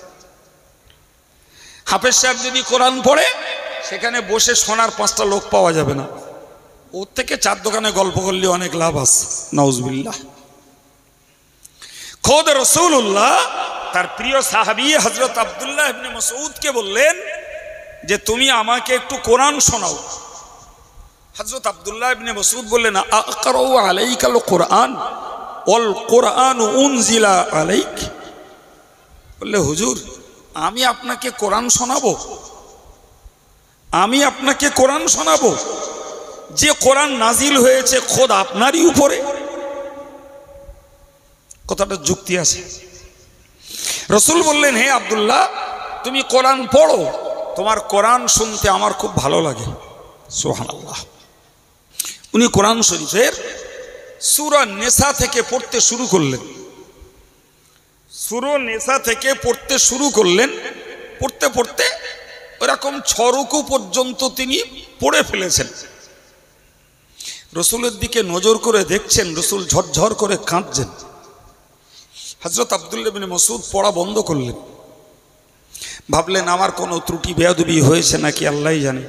হাফেজ সাহেব যদি কোরআন পড়ে, সেখানে বসে শোনার 5টা লোক পাওয়া যাবে না। ওর থেকে 4 দোকানে গল্প করলে অনেক লাভ আছে। নাউজুবিল্লাহ। খোদ রাসূলুল্লাহ তার প্রিয় সাহাবী হযরত আব্দুল্লাহ ইবনে মাসউদকে বললেন যে তুমি আমাকে একটু কোরআন শোনাও। হযরত আব্দুল্লাহ ইবনে মাসউদ বললেন, আকরাউ আলাইকাল কোরআন ওয়াল কোরআনু উনজিলা আলাইক। বললে হুজুর আমি আপনাকে কোরআন শোনাবো? আমি আপনাকে কোরআন শোনাবো? যে কোরআন নাজিল হয়েছে খোদ আপনারই উপরে। কথাটা যুক্তি আছে। রাসূল বললেন, হে আব্দুল্লাহ তুমি কোরআন পড়ো, তোমার কোরআন শুনতে আমার খুব ভালো লাগে। সুবহানাল্লাহ। উনি কোরআন শরীফের সূরা নিসা থেকে পড়তে শুরু করলেন। সূরা নিসা থেকে পড়তে শুরু করলেন। পড়তে পড়তে এরকম 6 রুকু পর্যন্ত তিনি পড়ে ফেলেছেন। রসুলের দিকে নজর করে দেখছেন, রসুল ঝরঝর করে কাঁদছেন। হযরত আব্দুল্লাহ ইবনে মাসউদ পড়া বন্ধ করলেন। ভাবলেন আমার কোনো ত্রুটি বেয়াদবি হয়েছে নাকি আল্লাহই জানে।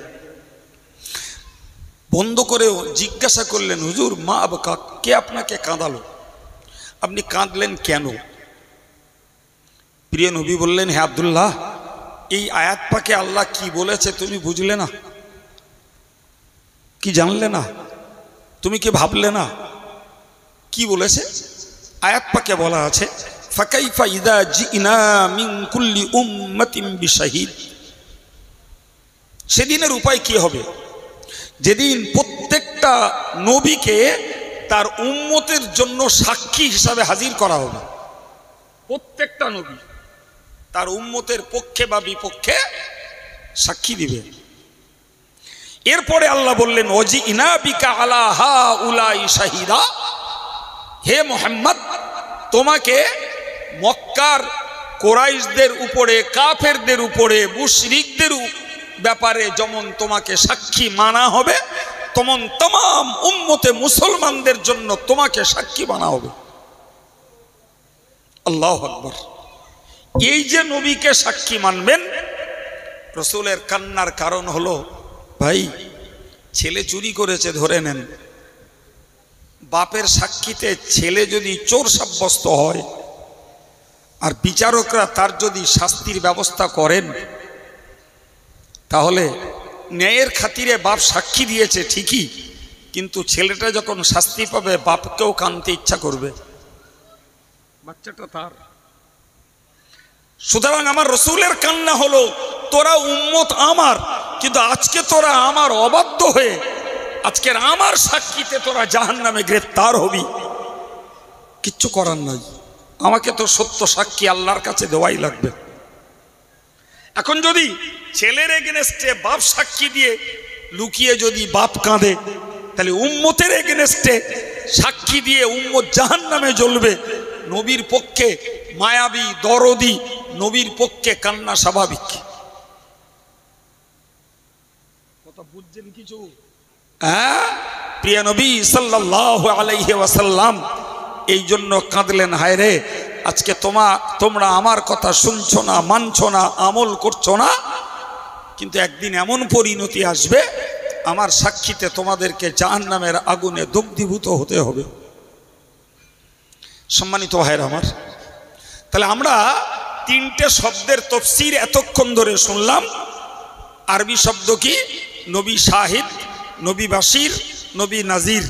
বন্ধ করে জিজ্ঞাসা করলেন, হুজুর মা আবকা, কে আপনাকে কাঁদালো? আপনি কাঁদলেন কেন? প্রিয় নবী বললেন, হে আব্দুল্লাহ এই আয়াত পাকে আল্লাহ কি বলেছে তুমি বুঝলে না? কি জানলে না? তুমি কি ভাবলে না? কি বলেছে? আয়াত পাকে বলা আছে, ফাকাইফা ইযা জিনা মিন কুল্লি উম্মাতিন বিশাহিদ। সেদিনের উপায় কি হবে? যেদিন প্রত্যেকটা নবীকে তার উম্মতের জন্য সাক্ষী হিসাবে হাজির করা হবে। প্রত্যেকটা নবী তার উম্মতের পক্ষে বা বিপক্ষে সাক্ষী দিবে। এরপরে আল্লাহ বললেন, ওয়াজিনা বিকা আলা হাউলাই শাহিদা। হে মুহাম্মদ তোমাকে মক্কার কুরাইশদের উপরে, কাফেরদের উপরে, মুশরিকদের ব্যাপারে যেমন তোমাকে সাক্ষী মানা হবে, তেমন तमाम উম্মতে মুসলমানদের জন্য তোমাকে সাক্ষী মানা হবে। আল্লাহু আকবার। এই যে নবীকে সাক্ষী মানবেন, রাসূলের কান্নার কারণ হলো, ভাই ছেলে চুরি করেছে ধরে নেন, বাপের সাক্ষীতে ছেলে যদি চোর সাব্যস্ত হয় আর বিচারকরা তার যদি শাস্তির ব্যবস্থা করেন, তাহলে ন্যায়ের খাতিরে বাপ সাক্ষী দিয়েছে ঠিকই, কিন্তু ছেলেটা যখন শাস্তি পাবে বাপকেও কানতে ইচ্ছা করবে, বাচ্চাটা তার। সুতরাং আমার রাসূলের কান্না হলো, তোরা উম্মত আমার, কিন্তু আজকে তোরা আমার অবাধ্য হয়ে আজকের আমার সাক্ষীতে তোরা জাহান্নামে গ্রেফতার হবি। কিচ্ছু করার নাই, আমাকে তো সত্য সাক্ষী আল্লাহর কাছে দেওয়াই লাগবে। এখন যদি ছেলের এগেনস্টে বাপ সাক্ষী দিয়ে লুকিয়ে যদি বাপ কাঁদে, তাহলে উম্মতের এগেনস্টে সাক্ষী দিয়ে উম্মত জাহান্নামে জ্বলবে। নবীর পক্ষে মায়াবী দরদি নবীর পক্ষে কান্না স্বাভাবিক। কথা বুঝছেন কিছু? হ্যাঁ, প্রিয় নবী সাল্লাল্লাহু আলাইহি ওয়াসাল্লাম এই জন্য কাঁদলেন, হায় রে আজকে তোমরা আমার কথা শুনছো না, মানছো না, আমল করছো না, কিন্তু একদিন এমন পরিণতি আসবে আমার সাক্ষীতে তোমাদেরকে জাহান্নামের আগুনে দগ্ধীভূত হতে হবে। সম্মানিত ভাইরা আমার, তাহলে আমরা 3টে শব্দের তাফসীর এতক্ষণ ধরে শুনলাম। আরবি শব্দ কি? নবী শাহিদ, নবী বাশির, নবী নাজির।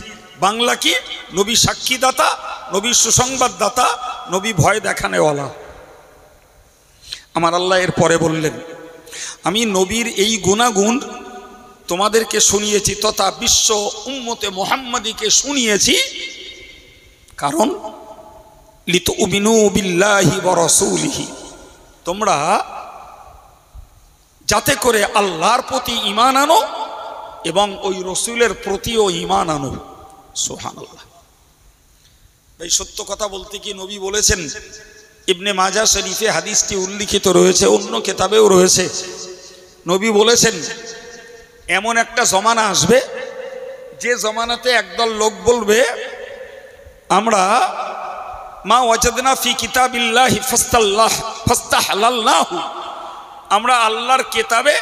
বাংলা কি? নবী সাক্ষীদাতা, নবী সুসংবাদদাতা, নবী ভয় দেখানেওয়ালা। আমার আল্লাহ এর পরে বললেন, আমি নবীর এই গুণাগুণ তোমাদেরকে শুনিয়েছি তথা বিশ্ব উম্মতে মুহাম্মাদীকে শুনিয়েছি, কারণ লিতুমিনু বিল্লাহি ওয়া রাসূলিহি, তোমরা যাতে করে আল্লাহর প্রতি ঈমান আনো এবং ওই রসুলের প্রতিও ঈমান আনো। সুবহানাল্লাহ। ভাই সত্য কথা বলতে কি নবী বলেছেন, ইবনে মাজাহ শরীফে হাদিসটি উল্লিখিত রয়েছে, অন্য কিতাবেও রয়েছে। নবী বলেছেন এমন একটা জমানা আসবে যে জমানাতে একদল লোক বলবে আমরা মা ওয়াজাদনা ফি কিতাবিল্লাহি ফাস্তাহলালনাহু, আমরা আল্লাহর কিতাবে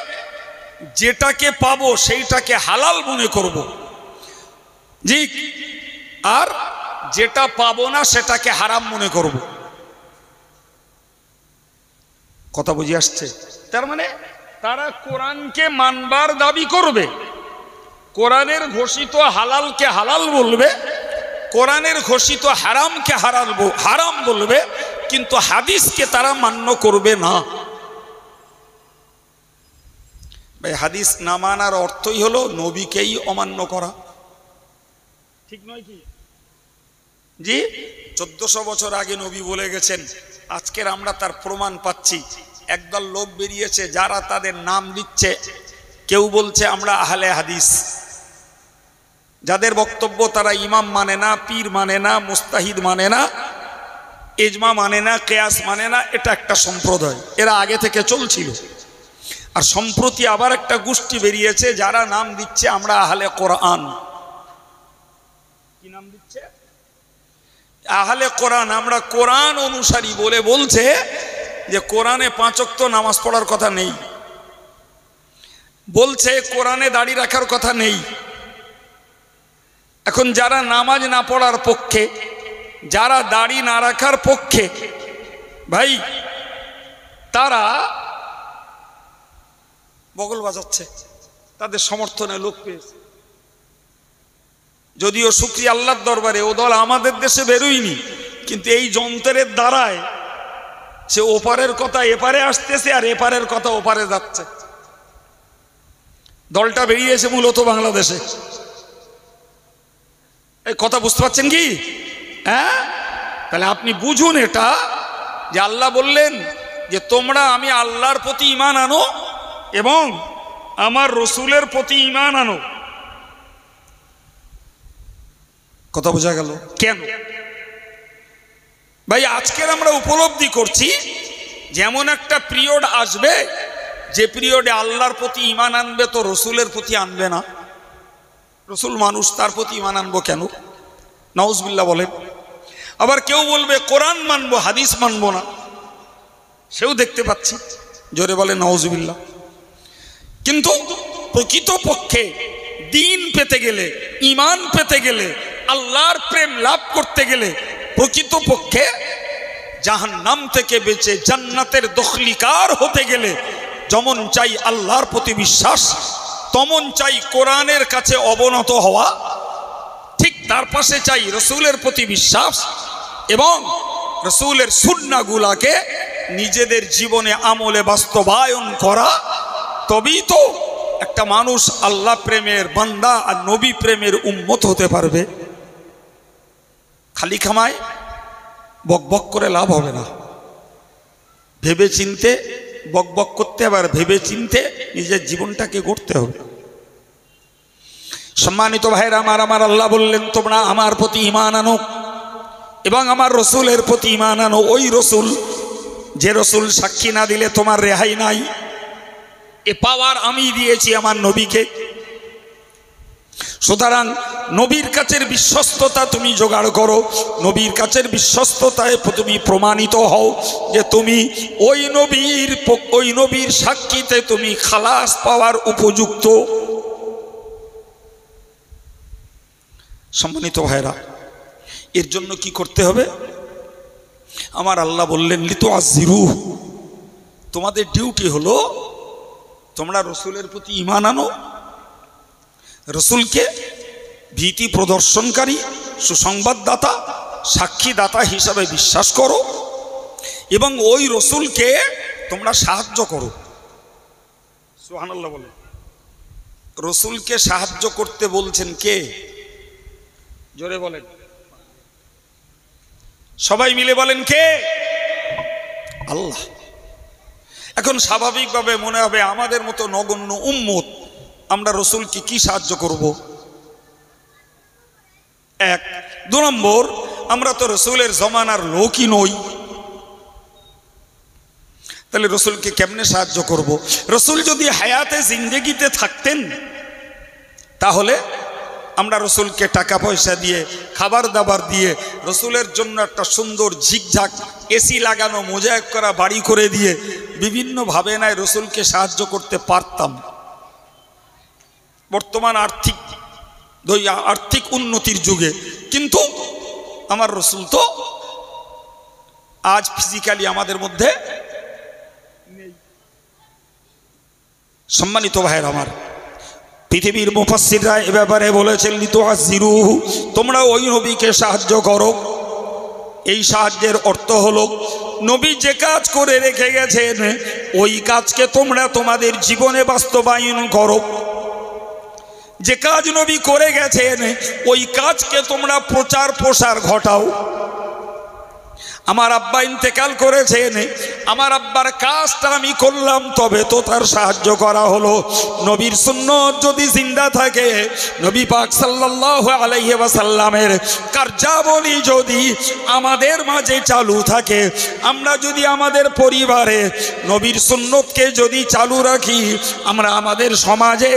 যেটাকে পাবো সেইটাকে হালাল মনে করব, জি, আর যেটা পাবো না সেটাকে হারাম মনে করব। কথা বুঝে আসছে? তার মানে তারা কোরআনকে মানবার দাবি করবে, কোরআনের ঘোষিত হালালকে হালাল বলবে, কোরআনের ঘোষিত হারামকে হারাম বলবে, কিন্তু হাদিসকে তারা মান্য করবে না। ভাই হাদিস না মানার অর্থই হলো নবীকেই অমান্য করা, ঠিক নয় কি? জি, 1400 বছর আগে নবী বলে গেছেন, আজকের আমরা তার প্রমাণ পাচ্ছি। একদল লোক বেরিয়েছে যারা তাদের নাম দিচ্ছে, কেউ বলছে আমরা আহলে হাদিস, যাদের বক্তব্য তারা ইমাম মানে না, পীর মানে না, মুস্তাহিদ মানে না, ইজমা মানে না, কিয়াস মানে না। এটা একটা সম্প্রদায়, এরা আগে থেকে চলছিল। আর সম্প্রতি আবার একটা গোষ্ঠী বেরিয়েছে যারা নাম দিচ্ছে আমরা আহলে কোরআন। কি নাম দিচ্ছে? আহলে কোরআন। আমরা কোরআন অনুসারী বলে বলছে যে কোরআনে 5 ওয়াক্ত নামাজ পড়ার কথা নেই, বলছে কোরআনে দাড়ি রাখার কথা নেই। এখন যারা নামাজ না পড়ার পক্ষে, যারা দাড়ি না রাখার পক্ষে, ভাই তারা বগল বাজাচ্ছে, তাদের সমর্থনে লোক পেয়েছে। যদিও শুকরিয়া আল্লাহর দরবারে ও দল আমাদের দেশে বেরোয়নি, কিন্তু এই যন্ত্রের দ্বারায় সে ওপারের কথা এপারে আসতেছে আর এপারের কথা ওপারে যাচ্ছে। দলটা বেরিয়েছে মূলত বাংলাদেশে। এই কথা বুঝতে পারছেন কি? হ্যাঁ, তাহলে আপনি বুঝুন এটা, যে আল্লাহ বললেন যে তোমরা আমি আল্লাহর প্রতি ঈমান আনো এবং আমার রসুলের প্রতি ঈমান আনো। কথা বোঝা গেল? কেন ভাই আজকের আমরা উপলব্ধি করছি যেমন একটা পিরিয়ড আসবে যে পিরিয়ডে আল্লাহর প্রতি ঈমান আনবে তো রসুলের প্রতি আনবে না। রসুল মানুষ, তার প্রতি ঈমান আনবো কেন? নাউজুবিল্লাহ বলেন। আবার কেউ বলবে কোরআন মানবো, হাদিস মানবো না, সেও দেখতে পাচ্ছি। জোরে বলে নাউজুবিল্লাহ। কিন্তু প্রকৃতপক্ষে দ্বীন পেতে গেলে, ঈমান পেতে গেলে, আল্লাহর প্রেম লাভ করতে গেলে, প্রকৃতপক্ষে জাহান্নাম থেকে বেঁচে জান্নাতের দখলিকার হতে গেলে যেমন চাই আল্লাহর প্রতি বিশ্বাস, তেমন চাই কোরআনের কাছে অবনত হওয়া, ঠিক তার পাশে চাই রসুলের প্রতি বিশ্বাস এবং রসুলের সুন্নাহগুলাকে নিজেদের জীবনে আমলে বাস্তবায়ন করা। তবেই তো একটা মানুষ আল্লাহ প্রেমের বান্দা আর নবী প্রেমের উম্মত হতে পারবে। খালি খামায় বকবক করে লাভ হবে না। ভেবে চিনতে বকবক করতে হবে, আর ভেবে চিনতে নিজের জীবনটাকে গড়তে হবে। সম্মানিত ভাইরা আমার আল্লাহ বললেন তোমরা আমার প্রতি ঈমান আনো এবং আমার রসুলের প্রতি ঈমান আনো। ওই রসুল, যে রসুল সাক্ষী না দিলে তোমার রেহাই নাই, এ পাওয়ার আমি দিয়েছি আমার নবীকে। সুতরাং নবীর কাছের বিশ্বস্ততা তুমি জোগাড় করো, নবীর কাছের বিশ্বস্ততায় তুমি প্রমাণিত হও যে তুমি ওই নবীর সাক্ষীতে তুমি খালাস পাওয়ার উপযুক্ত। সম্মানিত ভাইরা, এর জন্য কি করতে হবে? আমার আল্লাহ বললেন লিতুআজ্জিরু, তোমাদের ডিউটি হলো তোমরা রসুলের প্রতি ঈমান আনো, রসুলকে ভীতি প্রদর্শনকারী, সুসংবাদদাতা, সাক্ষীদাতা হিসাবে বিশ্বাস করো এবং ওই রসুলকে তোমরা সাহায্য করো। সুবহানাল্লাহ বলে। রসুলকে সাহায্য করতে বলছেন কে? জোরে বলেন, সবাই মিলে বলেন কে? আল্লাহ। এখন স্বাভাবিকভাবে মনে হবে আমাদের মতো নগণ্য উম্মত আমরা রসুলকে কি সাহায্য করব? এক। দু নম্বর, আমরা তো রসুলের জমানার লোকই নই, তাহলে রসুলকে কেমনে সাহায্য করব? রসুল যদি হায়াতে জিন্দেগিতে থাকতেন তাহলে আমরা রসুলকে টাকা পয়সা দিয়ে, খাবার দাবার দিয়ে, রসুলের জন্য একটা সুন্দর ঝিকঝাক এসি লাগানো মোজায়েক করা বাড়ি করে দিয়ে বিভিন্নভাবে নাই রসুলকে সাহায্য করতে পারতাম। বর্তমান আর্থিক উন্নতির যুগে কিন্তু আমার রসুল তো আজ ফিজিক্যালি আমাদের মধ্যে নেই। সম্মানিত ভাইয়ের আমার, পৃথিবীর মুফাসসিররা এ ব্যাপারে বলেছেন লিতুআযিরুহু, তোমরা ওই নবীকে সাহায্য করো। এই সাহায্যের অর্থ হলো নবী যে কাজ করে রেখে গেছেন ওই কাজকে তোমরা তোমাদের জীবনে বাস্তবায়ন করো। যে কাজ নবী করে গেছেন ওই কাজকে তোমরা প্রচার প্রসার ঘটাও। আমার আব্বা ইন্তেকাল করেছেন, আমার আব্বার কাজটা আমি করলাম, তবে তো তার সাহায্য করা হলো। নবীর সুন্নত যদি জিন্দা থাকে, নবী পাক সাল্লাল্লাহু আলাইহি ওয়াসাল্লামের কার্যাবলী যদি আমাদের মাঝে চালু থাকে, আমরা যদি আমাদের পরিবারে নবীর সুন্নতকে যদি চালু রাখি, আমরা আমাদের সমাজে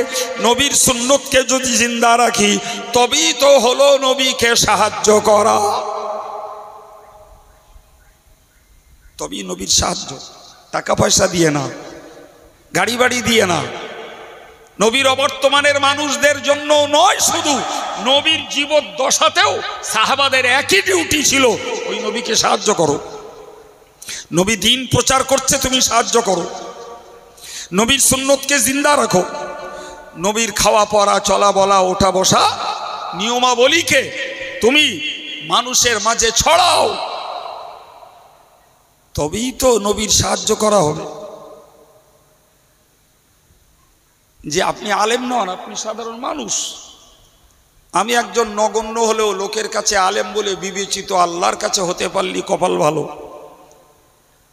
নবীর সুন্নতকে যদি জিন্দা রাখি, তবেই তো হলো নবীকে সাহায্য করা, তবেই নবীর সাহায্য। টাকা পয়সা দিয়ে না, গাড়ি বাড়ি দিয়ে না, নবীর অবর্তমানের মানুষদের জন্য নয়, শুধু নবীর জীবদ্দশাতেও সাহাবাদের একই ডিউটি ছিল, ওই নবীকে সাহায্য করো। নবী দিন প্রচার করছে, তুমি সাহায্য করো। নবীর সুন্নতকে জিন্দা রাখো। নবীর খাওয়া পড়া, চলা বলা, ওঠা বসা নিয়মাবলীকে তুমি মানুষের মাঝে ছড়াও, তবেই তো নবীর সাহায্য করা হবে। যে আপনি আলেম নন, আপনি সাধারণ মানুষ। আমি একজন নগণ্য হলেও লোকের কাছে আলেম বলে বিবেচিত, আল্লাহর কাছে হতে পারলি কপাল ভালো।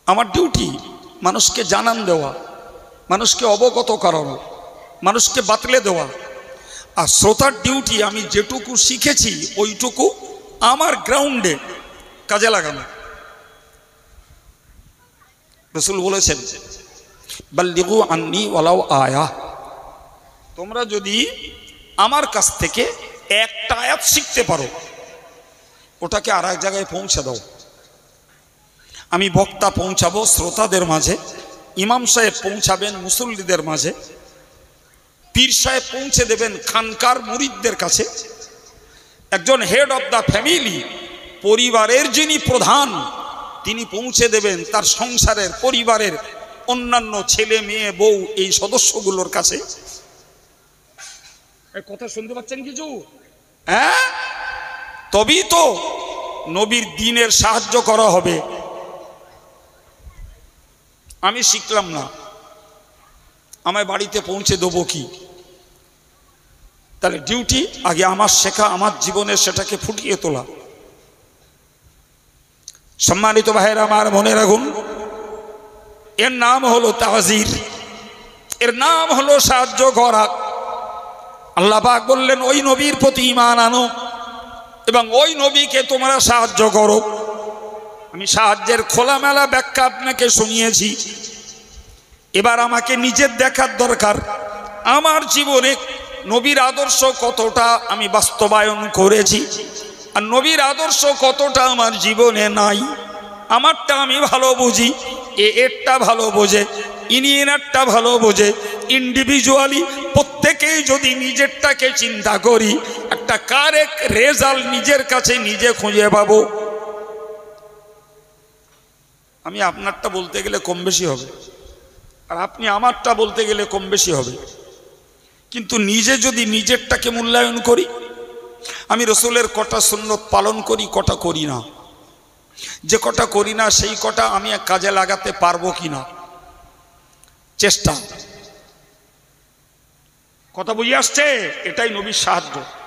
আমার ডিউটি মানুষকে জানান দেওয়া, মানুষকে অবগত করানো, মানুষকে বাতলে দেওয়া। আর শ্রোতার ডিউটি আমি যেটুকু শিখেছি ওইটুকু আমার গ্রাউন্ডে কাজে লাগানো। রাসূল বলেছেন বাল্লিগু আন্নি ওয়ালাউ আয়া, তোমরা যদি আমার কাছ থেকে একটা আয়াত শিখতে পারো ওটাকে আর এক জায়গায় পৌঁছে দাও। আমি বক্তা পৌঁছাবো শ্রোতাদের মাঝে, ইমাম সাহেব পৌঁছাবেন মুসল্লিদের মাঝে, পীর সাহেব পৌঁছে দেবেন খানকার মুরিদদের কাছে, একজন হেড অফ দ্য ফ্যামিলি, পরিবারের যিনি প্রধান, তিনি পৌঁছে দেবেন তার সংসারের পরিবারের অন্যান্য ছেলে মেয়ে বউ এই সদস্যগুলোর কাছে। কথা শুনতে পাচ্ছেন কিছু? হ্যাঁ, তবেই তো নবীর দ্বীনের সাহায্য করা হবে। আমি শিখলাম না, আমায় বাড়িতে পৌঁছে দেবো কি? তাহলে ডিউটি আগে আমার শেখা, আমার জীবনে সেটাকে ফুটিয়ে তোলা। সম্মানিত ভাইয়েরা আমার, মনে রাখুন, এর নাম হলো তাজির, এর নাম হলো সাহায্য করা। আল্লাহ পাক বললেন ওই নবীর প্রতি ঈমান আনো এবং ওই নবীকে তোমরা সাহায্য করো। আমি সাহায্যের খোলামেলা ব্যাখ্যা আপনাকে শুনিয়েছি। এবার আমাকে নিজের দেখার দরকার, আমার জীবনে নবীর আদর্শ কতটা আমি বাস্তবায়ন করেছি আর নবীর আদর্শ কতটা আমার জীবনে নাই। আমারটা আমি ভালো বুঝি, এরটা ভালো বোঝে, ইনি এনারটা ভালো বোঝে। ইন্ডিভিজুয়ালি প্রত্যেকেই যদি নিজেরটাকে চিন্তা করি, একটা কারেক্ট রেজাল্ট নিজের কাছে নিজে খুঁজে পাবো। আমি আপনারটা বলতে গেলে কম বেশি হবে আর আপনি আমারটা বলতে গেলে কম বেশি হবে, কিন্তু নিজে যদি নিজেরটাকে মূল্যায়ন করি, আমি রসুলের কটা সুন্নত পালন করি, কটা করি না, যে কটা করি না সেই কটা আমি কাজে লাগাতে পারবো কিনা, চেষ্টা। কথা বুঝে আসছে? এটাই নবীর সাহায্য।